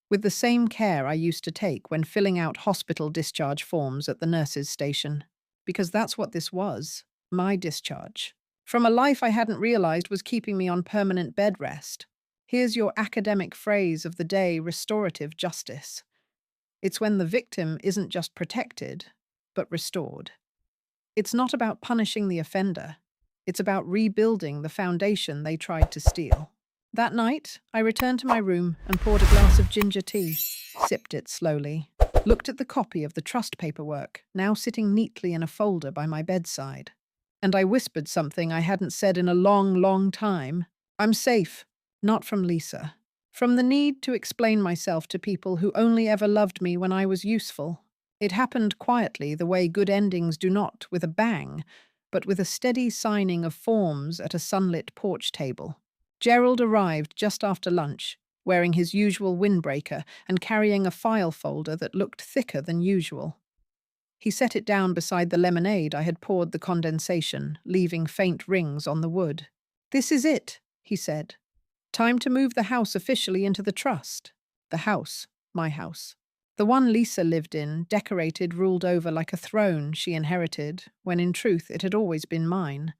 A: With the same care I used to take when filling out hospital discharge forms at the nurses' station. Because that's what this was. My discharge. from a life I hadn't realized was keeping me on permanent bed rest. Here's your academic phrase of the day: restorative justice. It's when the victim isn't just protected, but restored. It's not about punishing the offender. It's about rebuilding the foundation they tried to steal. That night, I returned to my room and poured a glass of ginger tea, sipped it slowly, looked at the copy of the trust paperwork, now sitting neatly in a folder by my bedside. And I whispered something I hadn't said in a long, long time. I'm safe, not from Lisa. From the need to explain myself to people who only ever loved me when I was useful. It happened quietly, the way good endings do, not with a bang, but with a steady signing of forms at a sunlit porch table. Gerald arrived just after lunch, wearing his usual windbreaker and carrying a file folder that looked thicker than usual. He set it down beside the lemonade I had poured the condensation, leaving faint rings on the wood. "This is it," he said. "Time to move the house officially into the trust." The house, my house. The one Lisa lived in, decorated, ruled over like a throne she inherited, when in truth it had always been mine.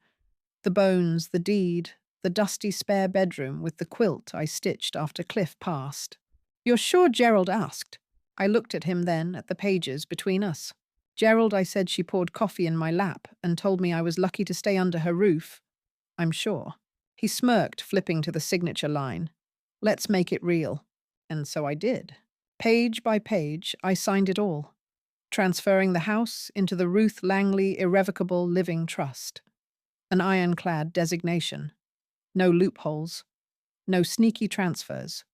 A: The bones, the deed, the dusty spare bedroom with the quilt I stitched after Cliff passed. "You're sure?" Gerald asked. I looked at him then, at the pages between us. "Gerald," I said. She poured coffee in my lap and told me I was lucky to stay under her roof. "I'm sure." He smirked, flipping to the signature line. "Let's make it real." And so I did. Page by page, I signed it all, transferring the house into the Ruth Langley Irrevocable Living Trust. An ironclad designation. No loopholes. No sneaky transfers.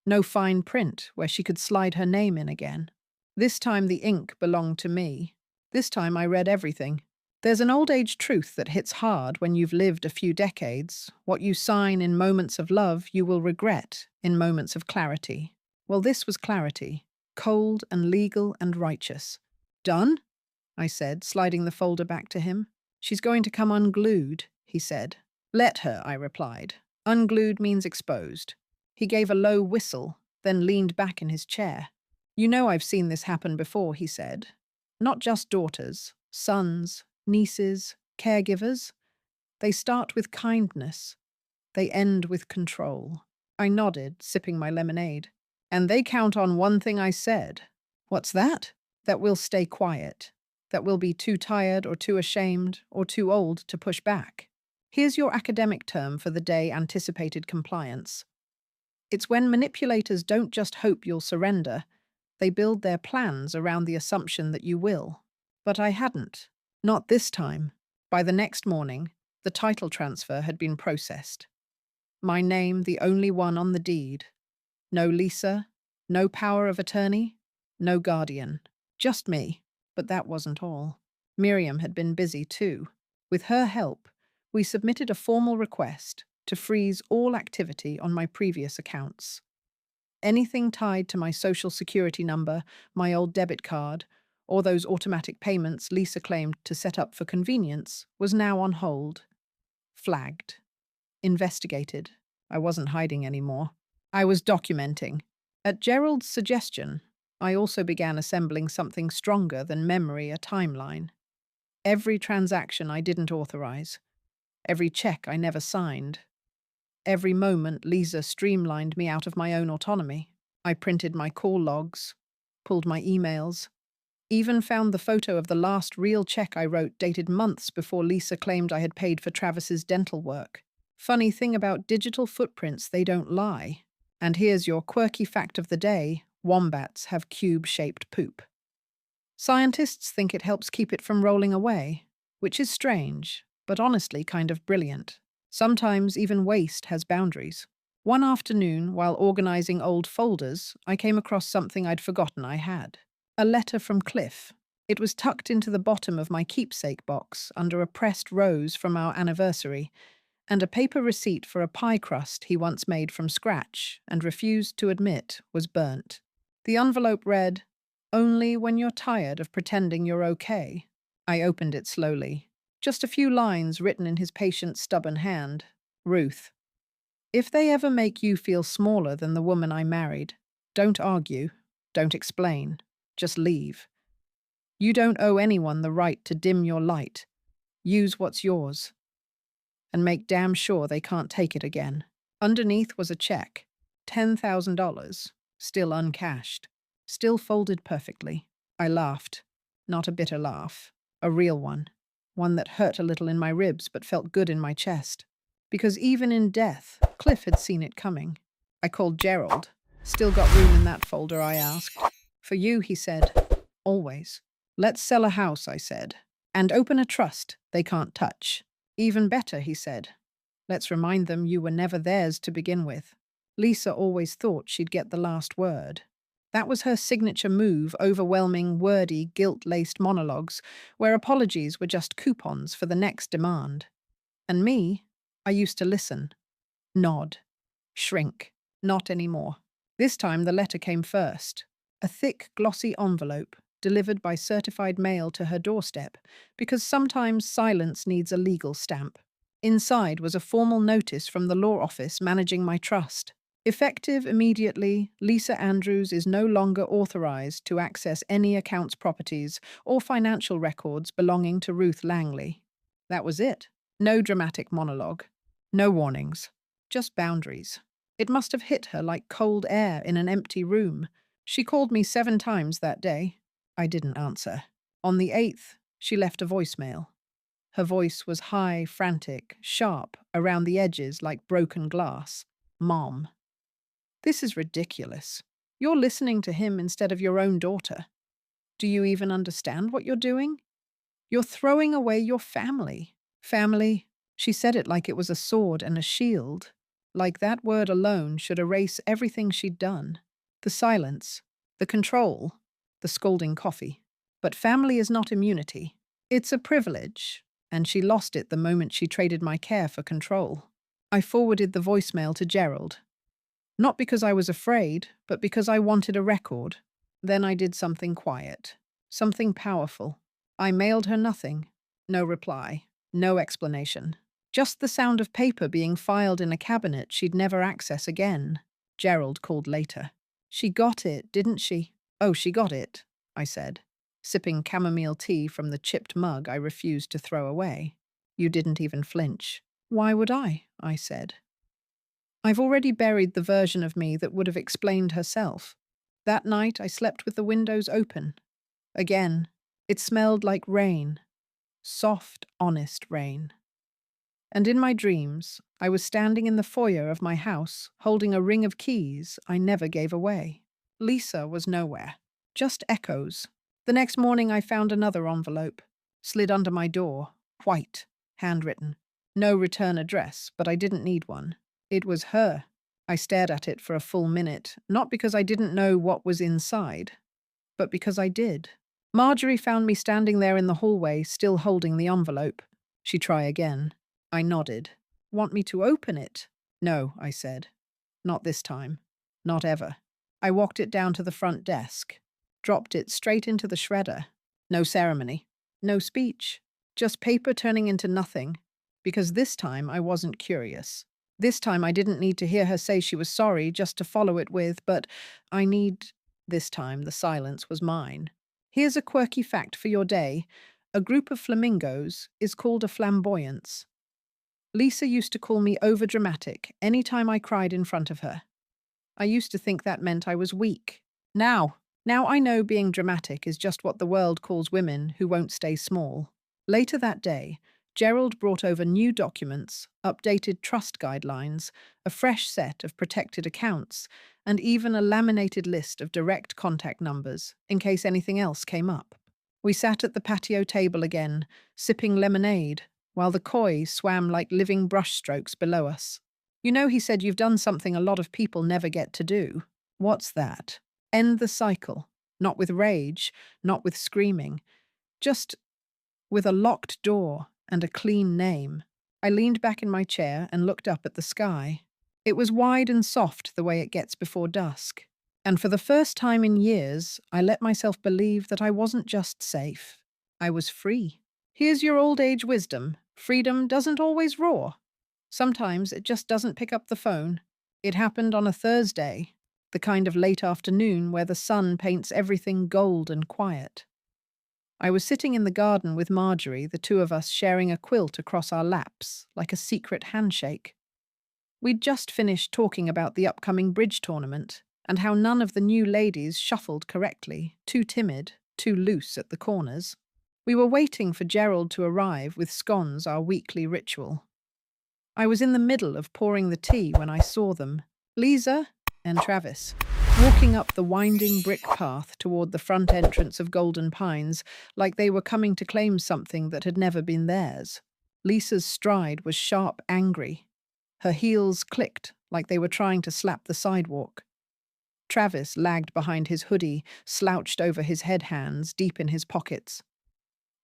A: No fine print where she could slide her name in again. This time the ink belonged to me. This time I read everything. There's an old-age truth that hits hard when you've lived a few decades. What you sign in moments of love, you will regret in moments of clarity. Well, this was clarity, cold and legal and righteous. "Done?" I said, sliding the folder back to him. "She's going to come unglued," he said. "Let her," I replied. "Unglued means exposed." He gave a low whistle, then leaned back in his chair. "You know I've seen this happen before," he said. "Not just daughters, sons, nieces, caregivers. They start with kindness. They end with control." I nodded, sipping my lemonade. "And they count on one thing I said." "What's that?" "That we'll stay quiet. That we'll be too tired or too ashamed or too old to push back." Here's your academic term for the day: anticipated compliance. It's when manipulators don't just hope you'll surrender, they build their plans around the assumption that you will. But I hadn't. Not this time. By the next morning, the title transfer had been processed. My name the only one on the deed. No Lisa, no power of attorney, no guardian. Just me. But that wasn't all. Miriam had been busy too. With her help, we submitted a formal request to freeze all activity on my previous accounts. Anything tied to my social security number, my old debit card, or those automatic payments Lisa claimed to set up for convenience was now on hold. Flagged. Investigated. I wasn't hiding anymore. I was documenting. At Gerald's suggestion, I also began assembling something stronger than memory: a timeline. Every transaction I didn't authorize. Every check I never signed. Every moment Lisa streamlined me out of my own autonomy. I printed my call logs, pulled my emails, even found the photo of the last real check I wrote, dated months before Lisa claimed I had paid for Travis's dental work. Funny thing about digital footprints, they don't lie. And here's your quirky fact of the day: wombats have cube-shaped poop. Scientists think it helps keep it from rolling away, which is strange, but honestly kind of brilliant. Sometimes even waste has boundaries. One afternoon, while organizing old folders, I came across something I'd forgotten I had. A letter from Cliff. It was tucked into the bottom of my keepsake box under a pressed rose from our anniversary, and a paper receipt for a pie crust he once made from scratch and refused to admit was burnt. The envelope read, "Only when you're tired of pretending you're okay." I opened it slowly. Just a few lines written in his patient, stubborn hand. "Ruth, if they ever make you feel smaller than the woman I married, don't argue, don't explain, just leave. You don't owe anyone the right to dim your light. Use what's yours." and make damn sure they can't take it again. Underneath was a check, $10,000, still uncashed, still folded perfectly. I laughed, not a bitter laugh, a real one that hurt a little in my ribs but felt good in my chest. Because even in death, Cliff had seen it coming. I called Gerald. Still got room in that folder, I asked. For you, he said. Always. Let's sell a house, I said. And open a trust they can't touch. Even better, he said. Let's remind them you were never theirs to begin with. Lisa always thought she'd get the last word. That was her signature move, overwhelming, wordy, guilt-laced monologues, where apologies were just coupons for the next demand. And me, I used to listen, nod, shrink. Not anymore. This time the letter came first. A thick, glossy envelope, delivered by certified mail to her doorstep, because sometimes silence needs a legal stamp. Inside was a formal notice from the law office managing my trust. Effective immediately, Lisa Andrews is no longer authorized to access any accounts, properties, or financial records belonging to Ruth Langley. That was it. No dramatic monologue. No warnings. Just boundaries. It must have hit her like cold air in an empty room. She called me 7 times that day. I didn't answer. On the 8th, she left a voicemail. Her voice was high, frantic, sharp, around the edges like broken glass. Mom. This is ridiculous. You're listening to him instead of your own daughter. Do you even understand what you're doing? You're throwing away your family. Family. She said it like it was a sword and a shield. Like that word alone should erase everything she'd done. The silence, the control, the scalding coffee. But family is not immunity. It's a privilege, and she lost it the moment she traded my care for control. I forwarded the voicemail to Gerald. Not because I was afraid, but because I wanted a record. Then I did something quiet, something powerful. I mailed her nothing. No reply, no explanation. Just the sound of paper being filed in a cabinet she'd never access again. Gerald called later. She got it, didn't she? Oh, she got it, I said, sipping chamomile tea from the chipped mug I refused to throw away. You didn't even flinch. Why would I said. I've already buried the version of me that would have explained herself. That night I slept with the windows open. Again, it smelled like rain. Soft, honest rain. And in my dreams, I was standing in the foyer of my house, holding a ring of keys I never gave away. Lisa was nowhere. Just echoes. The next morning I found another envelope, slid under my door, white, handwritten. No return address, but I didn't need one. It was her. I stared at it for a full minute, not because I didn't know what was inside, but because I did. Marjorie found me standing there in the hallway, still holding the envelope. She'd try again. I nodded. Want me to open it? No, I said. Not this time. Not ever. I walked it down to the front desk, dropped it straight into the shredder. No ceremony. No speech. Just paper turning into nothing. Because this time I wasn't curious. This time I didn't need to hear her say she was sorry just to follow it with, but this time the silence was mine. Here's a quirky fact for your day. A group of flamingos is called a flamboyance. Lisa used to call me overdramatic any time I cried in front of her. I used to think that meant I was weak. Now I know being dramatic is just what the world calls women who won't stay small. Later that day, Gerald brought over new documents, updated trust guidelines, a fresh set of protected accounts, and even a laminated list of direct contact numbers, in case anything else came up. We sat at the patio table again, sipping lemonade, while the koi swam like living brushstrokes below us. You know, he said, you've done something a lot of people never get to do. What's that? End the cycle. Not with rage, not with screaming, just with a locked door and a clean name. I leaned back in my chair and looked up at the sky. It was wide and soft the way it gets before dusk. And for the first time in years, I let myself believe that I wasn't just safe. I was free. Here's your old age wisdom. Freedom doesn't always roar. Sometimes it just doesn't pick up the phone. It happened on a Thursday, the kind of late afternoon where the sun paints everything gold and quiet. I was sitting in the garden with Marjorie, the two of us sharing a quilt across our laps, like a secret handshake. We'd just finished talking about the upcoming bridge tournament and how none of the new ladies shuffled correctly, too timid, too loose at the corners. We were waiting for Gerald to arrive with scones, our weekly ritual. I was in the middle of pouring the tea when I saw them, Lisa and Travis, walking up the winding brick path toward the front entrance of Golden Pines like they were coming to claim something that had never been theirs. Lisa's stride was sharp, angry. Her heels clicked like they were trying to slap the sidewalk. Travis lagged behind his hoodie, slouched over his head hands, deep in his pockets.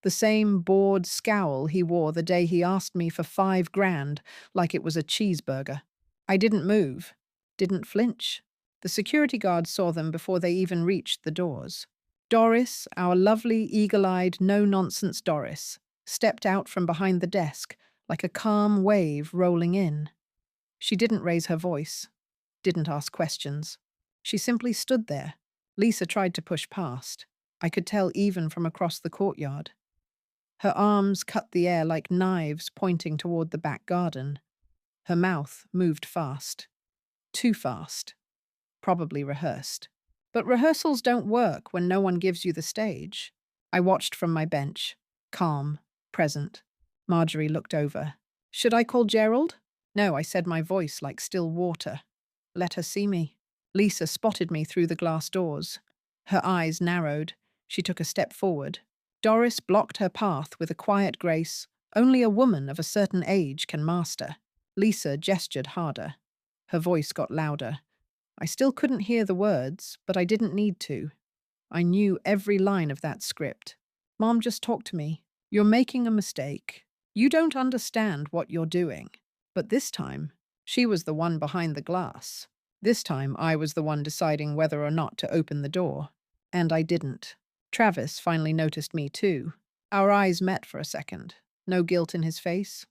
A: The same bored scowl he wore the day he asked me for $5,000, like it was a cheeseburger. I didn't move, didn't flinch. The security guards saw them before they even reached the doors. Doris, our lovely, eagle-eyed, no-nonsense Doris, stepped out from behind the desk like a calm wave rolling in. She didn't raise her voice, didn't ask questions. She simply stood there. Lisa tried to push past. I could tell even from across the courtyard. Her arms cut the air like knives pointing toward the back garden. Her mouth moved fast. Too fast. Probably rehearsed. But rehearsals don't work when no one gives you the stage. I watched from my bench. Calm. Present. Marjorie looked over. Should I call Gerald? No, I said, my voice like still water. Let her see me. Lisa spotted me through the glass doors. Her eyes narrowed. She took a step forward. Doris blocked her path with a quiet grace only a woman of a certain age can master. Lisa gestured harder. Her voice got louder. I still couldn't hear the words, but I didn't need to. I knew every line of that script. Mom, just talk to me. You're making a mistake. You don't understand what you're doing. But this time, she was the one behind the glass. This time, I was the one deciding whether or not to open the door. And I didn't. Travis finally noticed me too. Our eyes met for a second. No guilt in his face.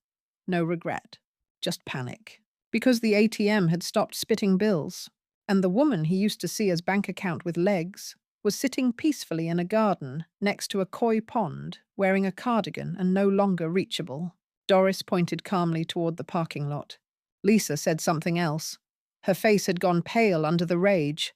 A: No regret. Just panic. Because the ATM had stopped spitting bills. And the woman he used to see as bank account with legs was sitting peacefully in a garden next to a koi pond, wearing a cardigan and no longer reachable. Doris pointed calmly toward the parking lot. Lisa said something else. Her face had gone pale under the rage.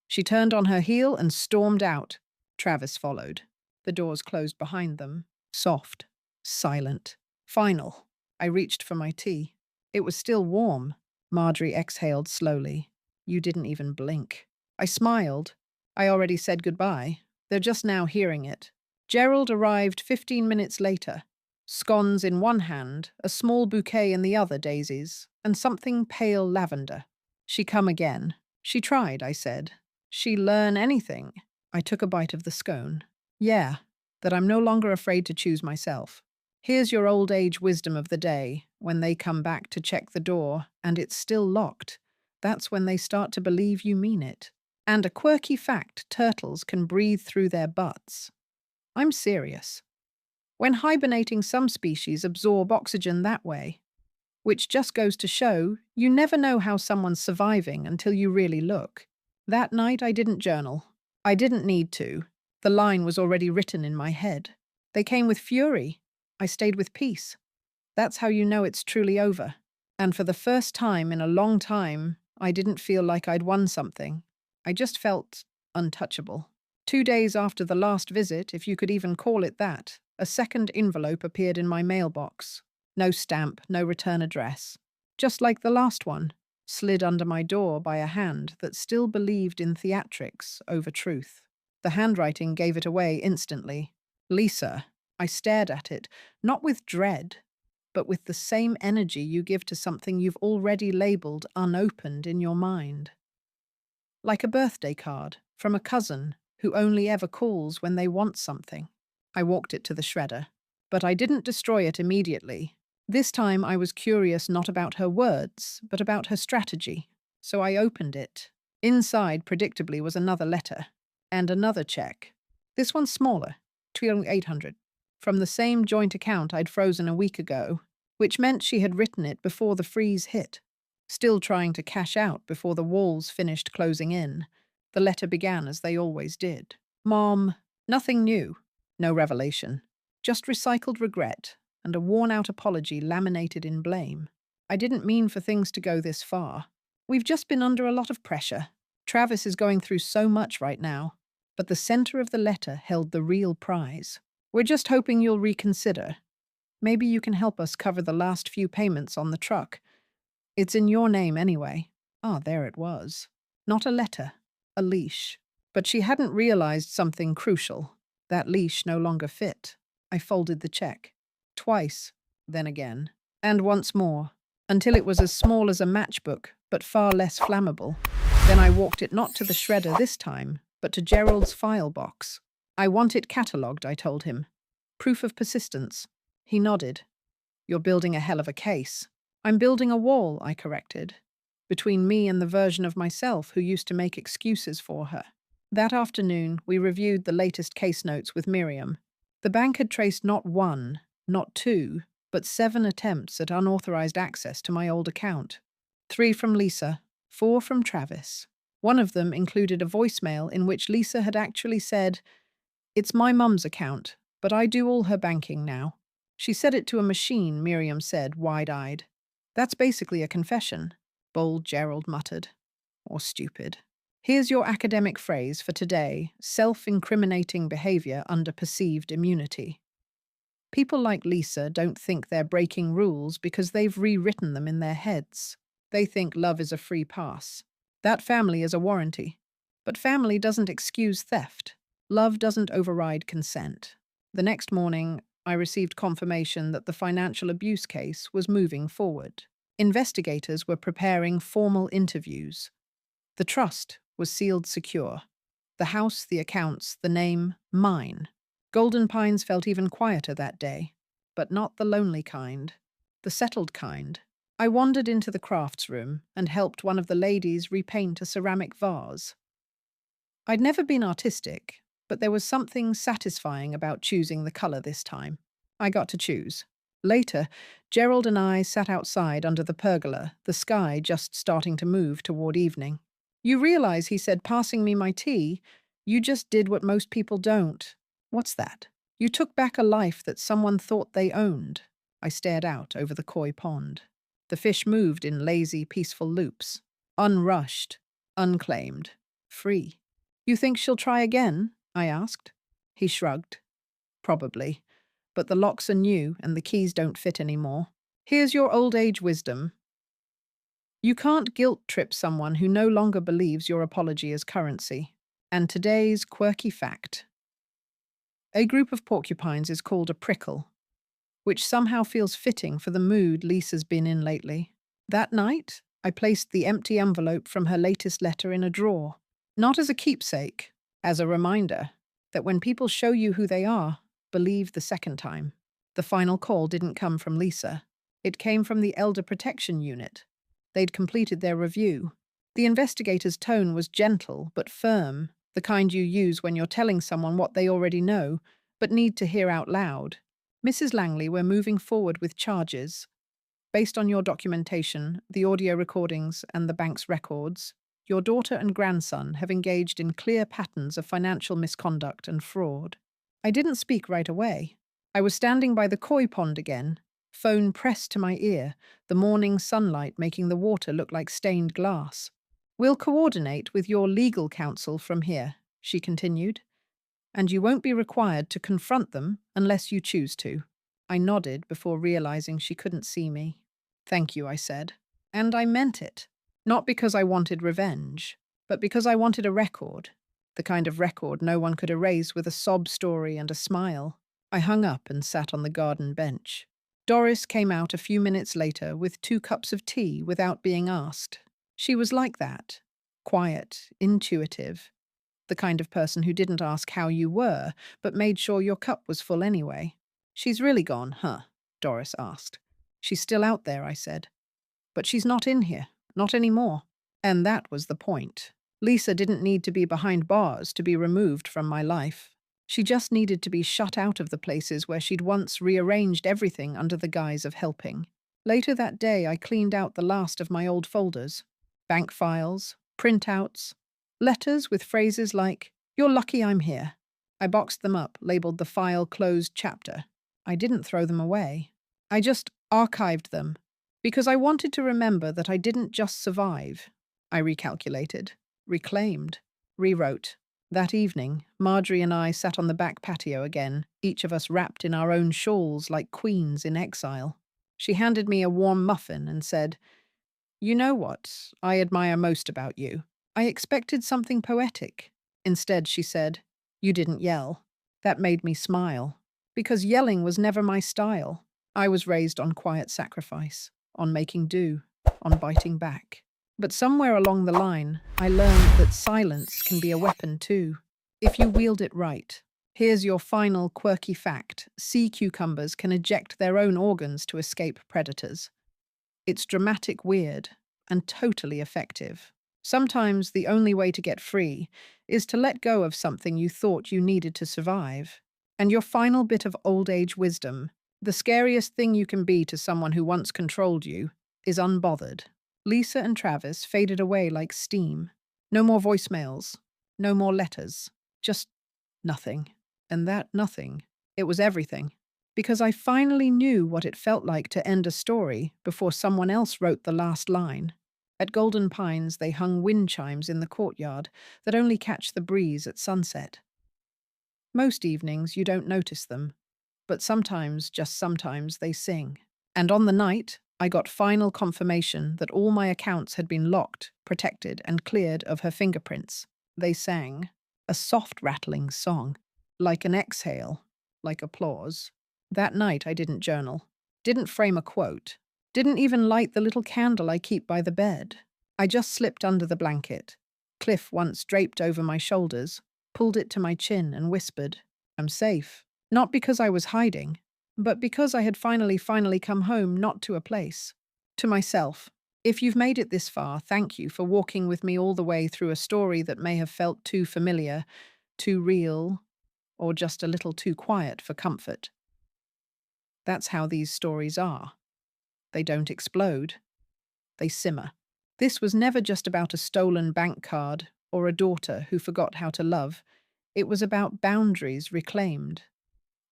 A: She turned on her heel and stormed out. Travis followed. The doors closed behind them. Soft. Silent. Final. I reached for my tea. It was still warm. Marjorie exhaled slowly. You didn't even blink. I smiled. I already said goodbye. They're just now hearing it. Gerald arrived 15 minutes later. Scones in one hand, a small bouquet in the other, daisies, and something pale lavender. She come again. She tried, I said. She learn anything. I took a bite of the scone. Yeah, that I'm no longer afraid to choose myself. Here's your old age wisdom of the day. When they come back to check the door, and it's still locked, that's when they start to believe you mean it. And a quirky fact, turtles can breathe through their butts. I'm serious. When hibernating, some species absorb oxygen that way, which just goes to show you never know how someone's surviving until you really look. That night I didn't journal. I didn't need to. The line was already written in my head. They came with fury. I stayed with peace. That's how you know it's truly over. And for the first time in a long time, I didn't feel like I'd won something. I just felt untouchable. 2 days after the last visit, if you could even call it that, a second envelope appeared in my mailbox. No stamp, no return address. Just like the last one, slid under my door by a hand that still believed in theatrics over truth. The handwriting gave it away instantly. Lisa. I stared at it, not with dread, but with the same energy you give to something you've already labeled unopened in your mind. Like a birthday card from a cousin who only ever calls when they want something. I walked it to the shredder, but I didn't destroy it immediately. This time I was curious not about her words, but about her strategy. So I opened it. Inside, predictably, was another letter. And another check. This one smaller, $800. From the same joint account I'd frozen a week ago, which meant she had written it before the freeze hit. Still trying to cash out before the walls finished closing in, the letter began as they always did. Mom, nothing new. No revelation. Just recycled regret and a worn-out apology laminated in blame. I didn't mean for things to go this far. We've just been under a lot of pressure. Travis is going through so much right now. But the center of the letter held the real prize. We're just hoping you'll reconsider. Maybe you can help us cover the last few payments on the truck. It's in your name anyway. Ah, there it was. Not a letter, a leash. But she hadn't realized something crucial. That leash no longer fit. I folded the check. Twice, then again, and once more, until it was as small as a matchbook, but far less flammable. Then I walked it not to the shredder this time, but to Gerald's file box. I want it catalogued, I told him. Proof of persistence. He nodded. You're building a hell of a case. I'm building a wall, I corrected, between me and the version of myself who used to make excuses for her. That afternoon, we reviewed the latest case notes with Miriam. The bank had traced not one, not two, but 7 attempts at unauthorized access to my old account. 3 from Lisa, 4 from Travis. One of them included a voicemail in which Lisa had actually said, "It's my mum's account, but I do all her banking now." She said it to a machine, Miriam said, wide-eyed. That's basically a confession, bold Gerald muttered. Or stupid. Here's your academic phrase for today: self-incriminating behavior under perceived immunity. People like Lisa don't think they're breaking rules because they've rewritten them in their heads. They think love is a free pass. That family is a warranty. But family doesn't excuse theft. Love doesn't override consent. The next morning, I received confirmation that the financial abuse case was moving forward. Investigators were preparing formal interviews. The trust was sealed secure. The house, the accounts, the name, mine. Golden Pines felt even quieter that day, but not the lonely kind, the settled kind. I wandered into the crafts room and helped one of the ladies repaint a ceramic vase. I'd never been artistic, but there was something satisfying about choosing the color this time. I got to choose. Later, Gerald and I sat outside under the pergola, the sky just starting to move toward evening. You realize, he said, passing me my tea, you just did what most people don't. What's that? You took back a life that someone thought they owned. I stared out over the koi pond. The fish moved in lazy, peaceful loops. Unrushed, unclaimed, free. You think she'll try again? I asked. He shrugged. Probably. But the locks are new and the keys don't fit anymore. Here's your old age wisdom. You can't guilt-trip someone who no longer believes your apology is currency. And today's quirky fact. A group of porcupines is called a prickle, which somehow feels fitting for the mood Lisa's been in lately. That night, I placed the empty envelope from her latest letter in a drawer, not as a keepsake, as a reminder that when people show you who they are, believe the second time. The final call didn't come from Lisa. It came from the Elder Protection Unit. They'd completed their review. The investigator's tone was gentle but firm, the kind you use when you're telling someone what they already know, but need to hear out loud. Mrs. Langley, we're moving forward with charges. Based on your documentation, the audio recordings, and the bank's records, your daughter and grandson have engaged in clear patterns of financial misconduct and fraud. I didn't speak right away. I was standing by the koi pond again, phone pressed to my ear, the morning sunlight making the water look like stained glass. We'll coordinate with your legal counsel from here, she continued, and you won't be required to confront them unless you choose to. I nodded before realizing she couldn't see me. Thank you, I said. And I meant it. Not because I wanted revenge, but because I wanted a record. The kind of record no one could erase with a sob story and a smile. I hung up and sat on the garden bench. Doris came out a few minutes later with 2 cups of tea without being asked. She was like that. Quiet, intuitive. The kind of person who didn't ask how you were, but made sure your cup was full anyway. She's really gone, huh? Doris asked. She's still out there, I said. But she's not in here. Not anymore. And that was the point. Lisa didn't need to be behind bars to be removed from my life. She just needed to be shut out of the places where she'd once rearranged everything under the guise of helping. Later that day, I cleaned out the last of my old folders. Bank files, printouts, letters with phrases like, "You're lucky I'm here." I boxed them up, labeled the file closed chapter. I didn't throw them away. I just archived them because I wanted to remember that I didn't just survive. I recalculated, reclaimed, rewrote. That evening, Marjorie and I sat on the back patio again, each of us wrapped in our own shawls like queens in exile. She handed me a warm muffin and said, "You know what I admire most about you? I expected something poetic. Instead, she said, you didn't yell." That made me smile, because yelling was never my style. I was raised on quiet sacrifice, on making do, on biting back. But somewhere along the line, I learned that silence can be a weapon too, if you wield it right. Here's your final quirky fact. Sea cucumbers can eject their own organs to escape predators. It's dramatic, weird, and totally effective. Sometimes the only way to get free is to let go of something you thought you needed to survive. And your final bit of old age wisdom: the scariest thing you can be to someone who once controlled you is unbothered. Lisa and Travis faded away like steam. No more voicemails, no more letters, just nothing. And that nothing, it was everything. Because I finally knew what it felt like to end a story before someone else wrote the last line. At Golden Pines, they hung wind chimes in the courtyard that only catch the breeze at sunset. Most evenings you don't notice them, but sometimes, just sometimes, they sing. And on the night, I got final confirmation that all my accounts had been locked, protected, and cleared of her fingerprints. They sang a soft rattling song, like an exhale, like applause. That night I didn't journal, didn't frame a quote, didn't even light the little candle I keep by the bed. I just slipped under the blanket. Cliff once draped over my shoulders, pulled it to my chin and whispered, "I'm safe." Not because I was hiding, but because I had finally come home, not to a place, to myself. If you've made it this far, thank you for walking with me all the way through a story that may have felt too familiar, too real, or just a little too quiet for comfort. That's how these stories are. They don't explode. They simmer. This was never just about a stolen bank card or a daughter who forgot how to love. It was about boundaries reclaimed.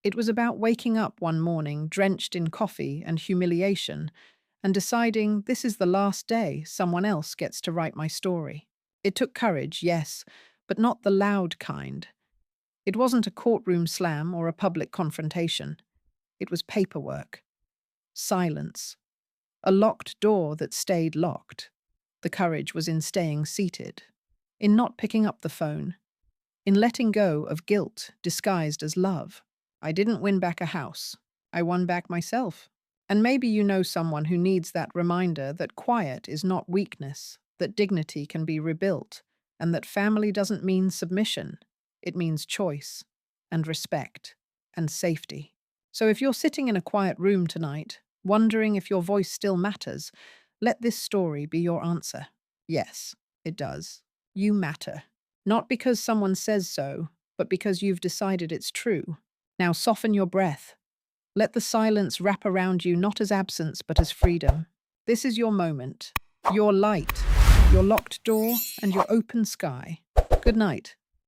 A: It was about waking up one morning drenched in coffee and humiliation and deciding this is the last day someone else gets to write my story. It took courage, yes, but not the loud kind. It wasn't a courtroom slam or a public confrontation. It was paperwork, silence, a locked door that stayed locked. The courage was in staying seated, in not picking up the phone, in letting go of guilt disguised as love. I didn't win back a house. I won back myself. And maybe you know someone who needs that reminder that quiet is not weakness, that dignity can be rebuilt, and that family doesn't mean submission. It means choice, and respect, and safety. So if you're sitting in a quiet room tonight, wondering if your voice still matters, let this story be your answer. Yes, it does. You matter. Not because someone says so, but because you've decided it's true. Now soften your breath. Let the silence wrap around you not as absence but as freedom. This is your moment, your light, your locked door, and your open sky. Good night.